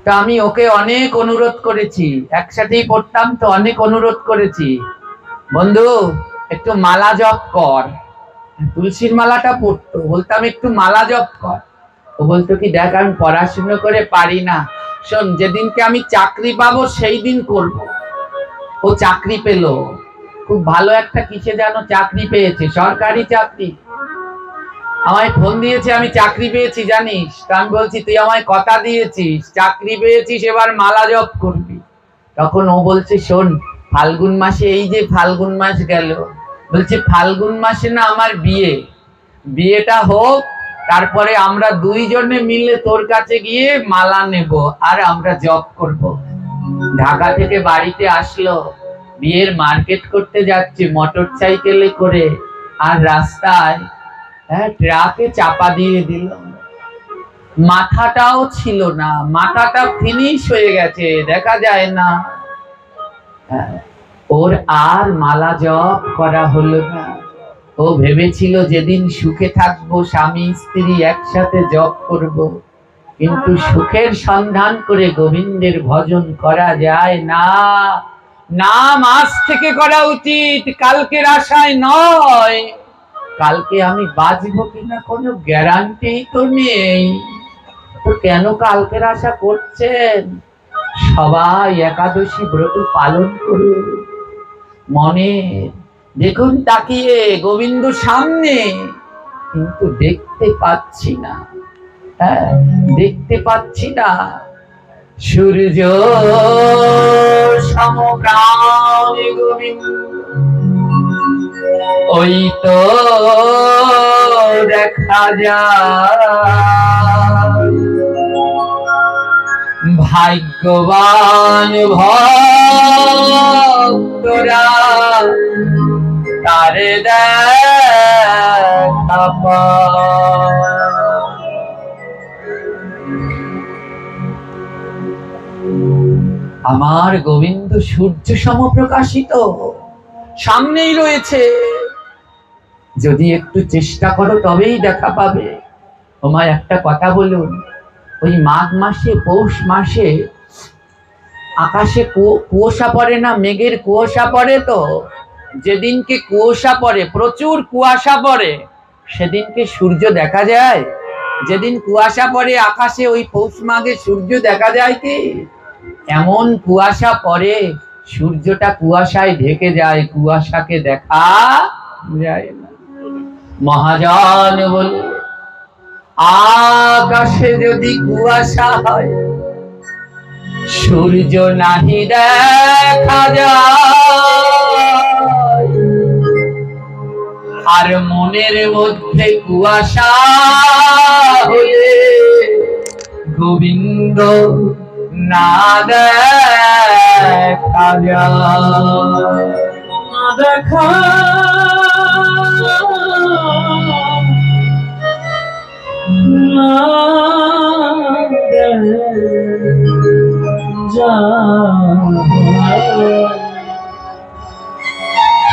তা আমি ওকে অনেক অনুরোধ করেছি, একসাথেই পড়তাম তো, অনেক অনুরোধ করেছি, বন্ধু একটু মালা জপ কর। তুলসীর মালাটা পড়তো, বলতাম একটু মালা জপ কর। ও বলতো কি, দেখ আমি পড়াশুনো করে পারি না, শোন যেদিনকে আমি চাকরি পাবো সেই দিন করব। ও চাকরি পেল, খুব ভালো একটা কিসে যেন চাকরি পেয়েছে, সরকারি চাকরি। আমায় ফোন দিয়েছে, আমি চাকরি পেয়েছি জানিস। তা আমি বলছি, তুই আমায় কথা দিয়েছিস, চাকরি পেয়েছিস, এবার মালা জপ করবি। তখন ও বলছে, শোন ফাল্গুন মাসে, এই যে ফাল্গুন মাস গেল, বলছে ফাল্গুন মাসে না আমার বিয়েটা হোক, তারপরে আমরা দুইজনে মিলে তোর কাছে গিয়ে মালা নেব আর আমরা জপ করব। ঢাকা থেকে বাড়িতে আসলো, বিয়ের মার্কেট করতে যাচ্ছে মোটর সাইকেলে করে, আর রাস্তায় ট্রাকে চাপা দিয়ে দিল। মাথাটাও ছিল না, মাথাটা ফিনিশ হয়ে গেছে, দেখা যায় না। ওর আর মালা জপ করা হলো না। ও ভেবেছিল যেদিন সুখে থাকবো, স্বামী স্ত্রী একসাথে জপ করব। কিন্তু সুখের সন্ধান করে গোবিন্দের ভজন করা যায় না। নাম আজ থেকে করা উচিত, কালকের আশায় নয়। কালকে আমি বাঁচবো কিনা কোনো গ্যারান্টি তো নেই। তো কেন কালকের আশা করছেন? সবাই একাদশী ব্রত পালন করুন। মনে দেখুন তাকিয়ে, গোবিন্দ সামনে, কিন্তু দেখতে পাচ্ছি না। হ্যাঁ, দেখতে পাচ্ছি না। সূর্য সমপ্রাণে গোবিন্দ, ওই তো দেখা যায়। ভাগ্যবান ভক্তরা তারে দেখা পায়। আমার গোবিন্দ সূর্য সমপ্রকাশিত, সামনেই রয়েছে। যদি একটু চেষ্টা করো তবেই দেখা পাবে। তোমায় একটা কথা বলুন, ওই মাঘ মাসে, পৌষ মাসে আকাশে কুয়াশা পড়ে না, মেঘের কুয়াশা পড়ে। তো যেদিনকে কুয়াশা পড়ে, প্রচুর কুয়াশা পড়ে, সেদিনকে সূর্য দেখা যায়? যেদিন কুয়াশা পড়ে আকাশে, ওই পৌষ মাঘে সূর্য দেখা যায় কি? এমন কুয়াশা পড়ে, সূর্যটা কুয়াশায় ঢেকে যায়, কুয়াশাকে দেখা যায় না। মহাজন বলে, আকাশে যদি কুয়াশা হয়, সূর্য নাহি দেখা যায়, আর মনের মধ্যে কুয়াশা হলে গোবিন্দ না দেখা যায়। না দেখা না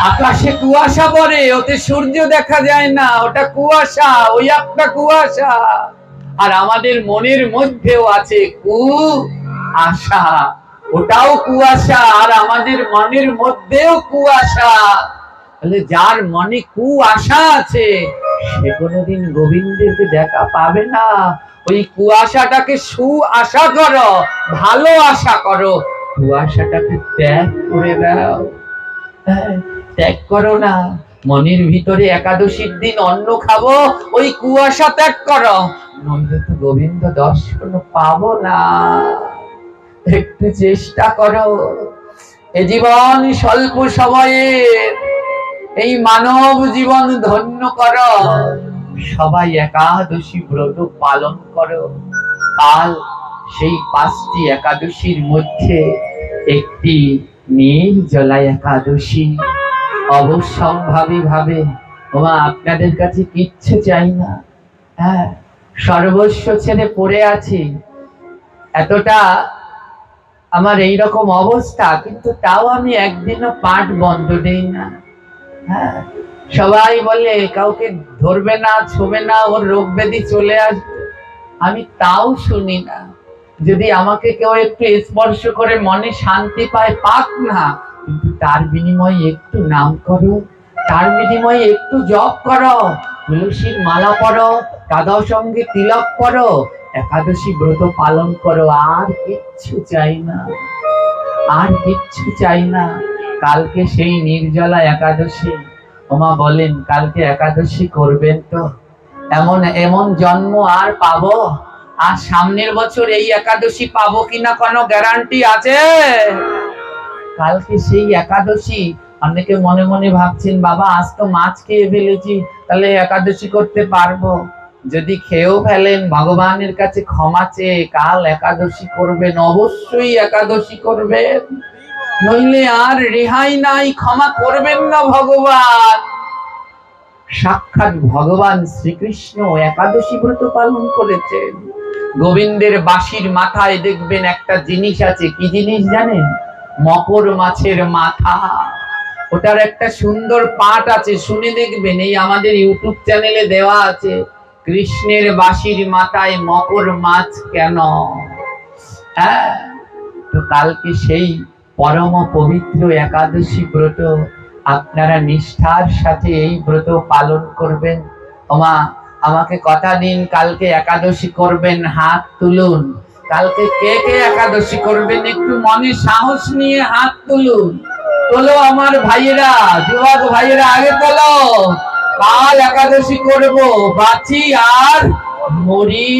আকাশে কুয়াশা পড়ে, ওতে সূর্য দেখা যায় না, ওটা কুয়াশা, ওই একটা কুয়াশা। আর আমাদের মনের মধ্যেও আছে কুয়াশা, ওটাও কুয়াশা, আর আমাদের মনের মধ্যেও কুয়াশা। তাহলে যার মনে কুয়াশা আছে সে কোনোদিন গোবিন্দেরকে দেখা পাবে না। ওই কুয়াশাটাকে সুআশা করো, ভালো আশা করো, কুয়াশাটাকে ত্যাগ করে দাও। ত্যাগ করো না, মনের ভিতরে একাদশীর দিন অন্ন খাবো, ওই কুয়াশা ত্যাগ করো, নইলে তো গোবিন্দ দর্শন পাবো না। একটু চেষ্টা করো, এ জীবন স্বল্প সময়ে, এই মানব জীবন ধন্য করো, সবাই একাদশী ব্রত পালন করো। কাল সেই 5টি একাদশীর মধ্যে একটি নির্জলা একাদশী। অবশ্যম্ভাবী ভাবে ওমা আপনাদের কাছে কিচ্ছু চাই না, হ্যাঁ সর্বস্ব ছেড়ে পড়ে আছি, এতটা আমার এইরকম অবস্থা, কিন্তু তাও আমি একদিনও পাঠ বন্ধ দেই না। হ্যাঁ সবাই বলে কাউকে ধরবে না, ছোবে না, ওর রোগ ব্যাধি চলে আসবে, আমি তাও শুনি না। যদি আমাকে কেউ একটু স্পর্শ করে মনে শান্তি পায়, পাক না, কিন্তু তার বিনিময়ে একটু নাম করো, তার বিনিময়ে একটু জপ করো, তুলসীর মালা পড়ো, কাদাও সঙ্গে তিলক করো, একাদশী ব্রত পালন করো, আর কিচ্ছু চাই না, আর কিচ্ছু চাই না। কালকে সেই নির্জলা একাদশী, ওমা বলেন কালকে একাদশী করবেন তো? এমন এমন জন্ম আর পাবো? আর সামনের বছর এই একাদশী পাবো কিনা কোনো গ্যারান্টি আছে? কালকে সেই একাদশী। অনেকে মনে মনে ভাবছেন বাবা আজ তো মাছ খেয়ে ফেলেছি, তাহলে একাদশী করতে পারবো? যদি খেয়েও ফেলেন ভগবানের কাছে ক্ষমা চেয়ে কাল একাদশী করবেন, অবশ্যই একাদশী করবেন, নইলে আর রেহাই নাই, ক্ষমা করবেন না ভগবান। সাক্ষাৎ ভগবান শ্রীকৃষ্ণ একাদশী ব্রত পালন করেছেন। গোবিন্দের বাঁশির মাথায় দেখবেন একটা জিনিস আছে, কি জিনিস জানেন? মকর মাছের মাথা। ওটার একটা সুন্দর পাঠ আছে, শুনে দেখবেন, এই আমাদের ইউটিউব চ্যানেলে দেওয়া আছে, কৃষ্ণের বাঁশির মাথায় মকর মাছ কেন। হ্যাঁ, তো কালকে সেই পরম পবিত্র একাদশী ব্রত আপনারা নিষ্ঠার সাথে এই ব্রত পালন করবেন। ওমা আমাকে কথা দিন কালকে একাদশী করবেন, হাত তুলুন। কালকে কে কে একাদশী করবেন একটু মনে সাহস নিয়ে হাত তুলুন। তোলো আমার ভাইয়েরা, যুবক ভাইয়েরা আগে তোলো। কাল একাদশী করব, বাঁচি আর মরি।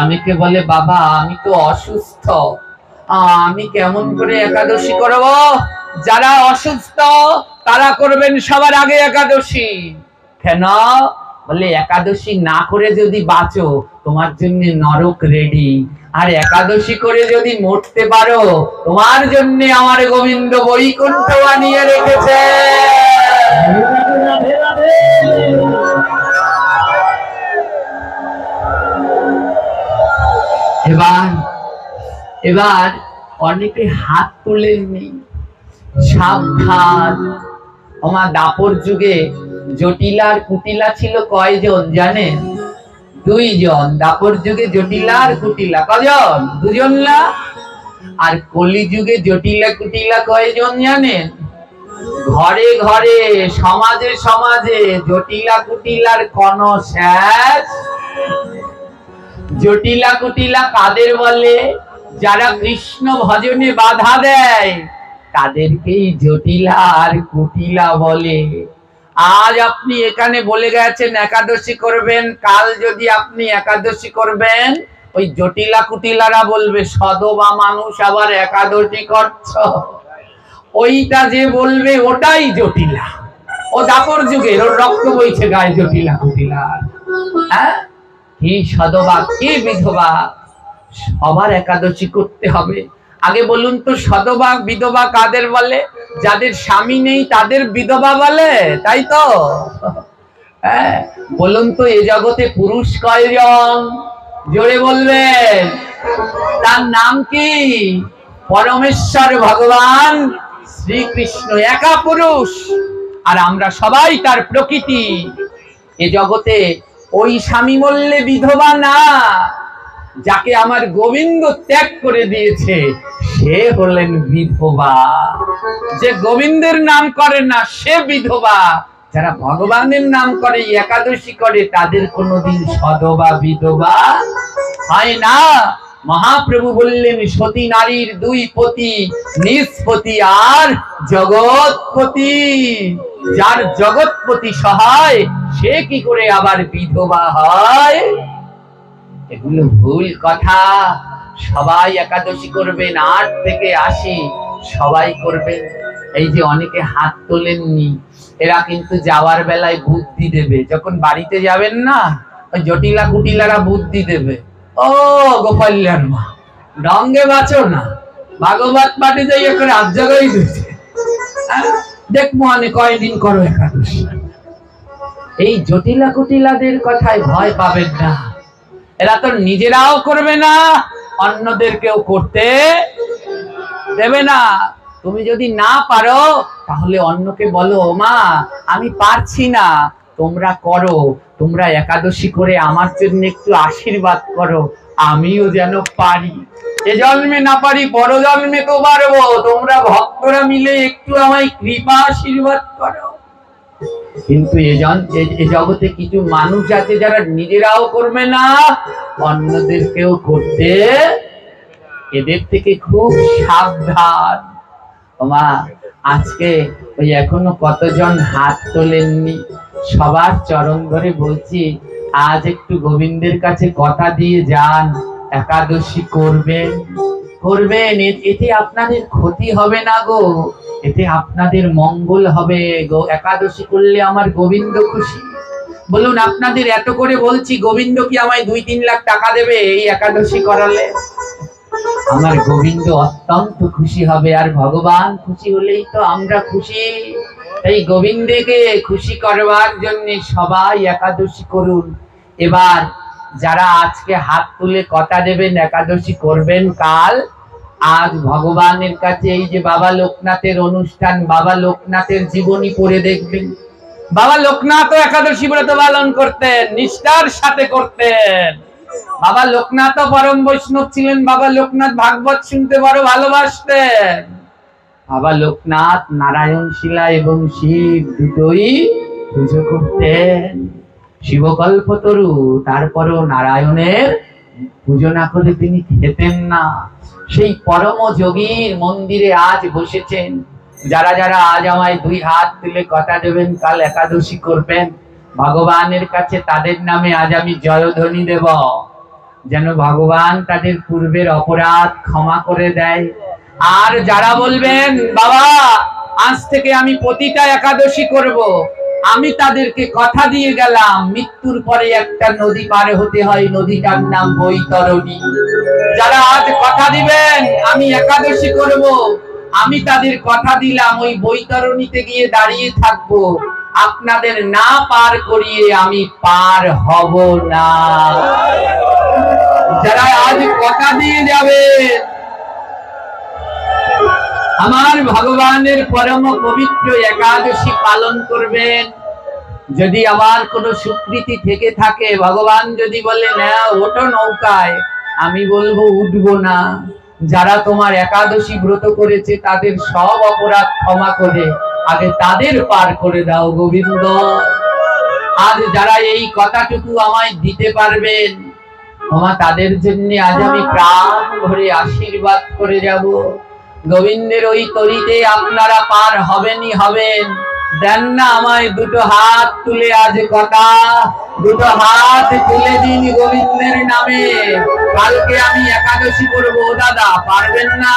অনেকে বলে বাবা আমি তো অসুস্থ, আমি কেমন করে একাদশী করব? যারা অসুস্থ তারা করবেন সবার আগে একাদশী। কেন? বলে একাদশী না করে যদি বাঁচো তোমার জন্য নরক রেডি, আর একাদশী করে যদি মরতে পারো তোমার জন্য আমার গোবিন্দ বৈকুণ্ঠ বানিয়ে রেখেছে। এবার এবার অনেকে হাত তুলেননি, সাবধান। আমার দাপর যুগে জটিলা আর কুটিলা ছিল কয়জন জানেন? 2 জন। দাপর যুগে জটিলা আর কুটিলা কজন? 2 জন না? আর কলি যুগে জটিলা কুটিলা কয়জন জানেন? ঘরে ঘরে, সমাজে সমাজে জটিলা কুটিলার কোন শেষ। জটিলা কুটিলা কাদের বলে? যারা কৃষ্ণ ভজনে বাধা দেয় তাদেরকেই জটিলা আর কুটিলা বলে। আজ আপনি এখানে বলে গেছেন একাদশী করবেন, কাল যদি আপনি একাদশী করবেন ওই জটিলা কুটিলারা বলবে সদবা মানুষ আবার একাদশী করছ, ওইটা যে বলবে ওটাই জটিলা, ও দাপর যুগের, ওর রক্ত বইছে গায়ে জটিলা কুটিলা। হ্যাঁ, কি সদবা কি বিধবা, সবার একাদশী করতে হবে। আগে বলুন তো, সদবা বিধবা কাদের বলে? যাদের স্বামী নেই তাদের বিধবা বলে, তাই তো? হ্যাঁ, বলুন তো এ জগতে পুরুষ কয়জন? জোরে বলবেন। তার নাম কি? পরমেশ্বর ভগবান শ্রীকৃষ্ণ একা পুরুষ, আর আমরা সবাই তার প্রকৃতি। এ জগতে ওই স্বামী বললে বিধবা না, যাকে আমার গোবিন্দ ত্যাগ করে দিয়েছে সে হলেন বিধবা। যে গোবিন্দের নাম করে না সে বিধবা। যারা ভগবানের নাম করে, একাদশী করে, তাদের কোনোদিন সদবা বিধবা হয় না। মহাপ্রভু বললেন সতী নারীর দুই পতি, নিষ্পতি আর জগৎপতি। যার জগৎপতি সহায় সে কি করে আবার বিধবা হয়? এগুলো ভুল কথা। সবাই একাদশী করবেন, 8 থেকে 80 সবাই করবেন। এই যে অনেকে হাত তোলেননি, এরা কিন্তু যাওয়ার বেলায় বুদ্ধি দেবে। যখন বাড়িতে যাবেন না, ওই জটিলা কুটিলারা বুদ্ধি দেবে, ও গোপাল্যার মা রঙ্গে বাঁচো না, ভাগবত পাঠে যাই করে আজ জায়গায় দিয়েছে, দেখবো অনেক কয়দিন করো একাদশী। এই জটিলা কুটিলাদের কথায় ভয় পাবেন না, এরা তো নিজেরাও করবে না, অন্যদেরকেও করতে দেবে না। তুমি যদি না পারো তাহলে অন্যকে বলো, মা আমি পারছি না, তোমরা করো, তোমরা একাদশী করে আমার জন্য একটু আশীর্বাদ করো, আমিও যেন পারি। এ জন্মে না পারি পর জন্মে তো পারবো, তোমরা ভক্তরা মিলে একটু আমায় কৃপা আশীর্বাদ করো। কিন্তু এ জগতে কিছু মানুষ আছে যারা নিজেরাও করবে না, অন্যদেরকেও করতে, এদের থেকে খুব সাবধান। মা আজকে ওই এখনো কতজন হাত তোলেননি, সবার চরণ ধরে বলছি, আজ একটু গোবিন্দের কাছে কথা দিয়ে যান, একাদশী করবেন। এতে আপনাদের ক্ষতি হবে না গো, এতে আপনাদের মঙ্গল হবে গো। একাদশী করলে আমার গোবিন্দ খুশি। বলুন, আপনাদের এত করে বলছি, গোবিন্দ কি আমায় 2-3 লাখ টাকা দেবে এই একাদশী করালে? আমার গোবিন্দ অত্যন্ত খুশি হবে, আর ভগবান খুশি হলেই তো আমরা খুশি। এই গোবিন্দকে খুশি করবার জন্য সবাই একাদশী করুন। এবার যারা আজকে হাত তুলে কথা দেবেন একাদশী করবেন কাল, আজ ভগবানের কাছে এই যে বাবা লোকনাথের অনুষ্ঠান, বাবা লোকনাথের জীবনী পড়ে দেখবেন। বাবা লোকনাথ একাদশী ব্রত পালন করতেন, নিষ্ঠার সাথে করতেন। বাবা লোকনাথ পরম বৈষ্ণব ছিলেন। বাবা লোকনাথ ভাগবত শুনতে বড় ভালোবাসতেন। বাবা লোকনাথ নারায়ণ শিলা এবং শিব দুটোই পুজো করতেন। শিবকল্পতরু, তারপরও নারায়ণের পুজো না করে তিনি খেতেন না। সেই পরম যোগীর মন্দিরে আজ বসেছেন। যারা যারা আজ আমায় 2 হাত তুলে কথা দেবেন কাল একাদশী করবেন, ভগবানের কাছে তাদের নামে আজ আমি জয়ধ্বনি দেব, যেন ভগবান তাদের পূর্বের অপরাধ ক্ষমা করে দেয়। আর যারা বলবেন বাবা আজ থেকে আমি প্রতিটা একাদশী করব, আমি তাদেরকে কথা দিয়ে গেলাম, মৃত্যুর পরে একটা নদী পার হতে হয়, নদীটার নাম বৈতরণী। যারা আজ কথা দিবেন আমি একাদশী করব, আমি তাদের কথা দিলাম ওই বৈতরণীতে গিয়ে দাঁড়িয়ে থাকবো, আপনাদের না পার করিয়ে আমি পার হব না। যারা আজ কথা দিয়ে যাবে আমার ভগবানের পরম পবিত্র একাদশী পালন করবেন, যদি আমার কোনো স্বীকৃতি থেকে থাকে, ভগবান যদি বলে না ওঠো নৌকায়, আমি বলবো উঠবো না। যারা তোমার একাদশী ব্রত করেছে তাদের সব অপরাধ ক্ষমা করে আগে তাদের পার করে দাও গোবিন্দ। আজ যারা এই কথাটুকু আমায় দিতে পারবেন, তাদের জন্য আজ আমি প্রাণ ভরে আশীর্বাদ করে যাব। গোবিন্দের ওই তরিতে আপনারা পার হবেনই হবেন। দেন না আমায় দুটো হাত তুলে আজ কথা, দুটো হাত তুলে দিন গোবিন্দের নামে। কালকে আমি একাদশী করবো দাদা, পারবেন না?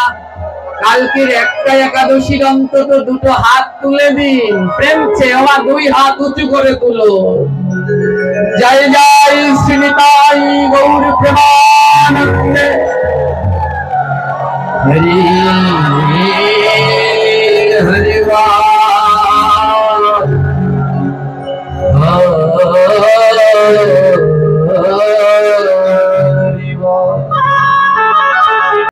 কালকের একটা একাদশীর অন্তত দুটো হাত তুলে দিন। প্রেম চেয়ে আমার দুই হাত উঁচু করে তুলো। জয় জয় শ্রীনিতাই গৌর প্রেমানন্দে। হরি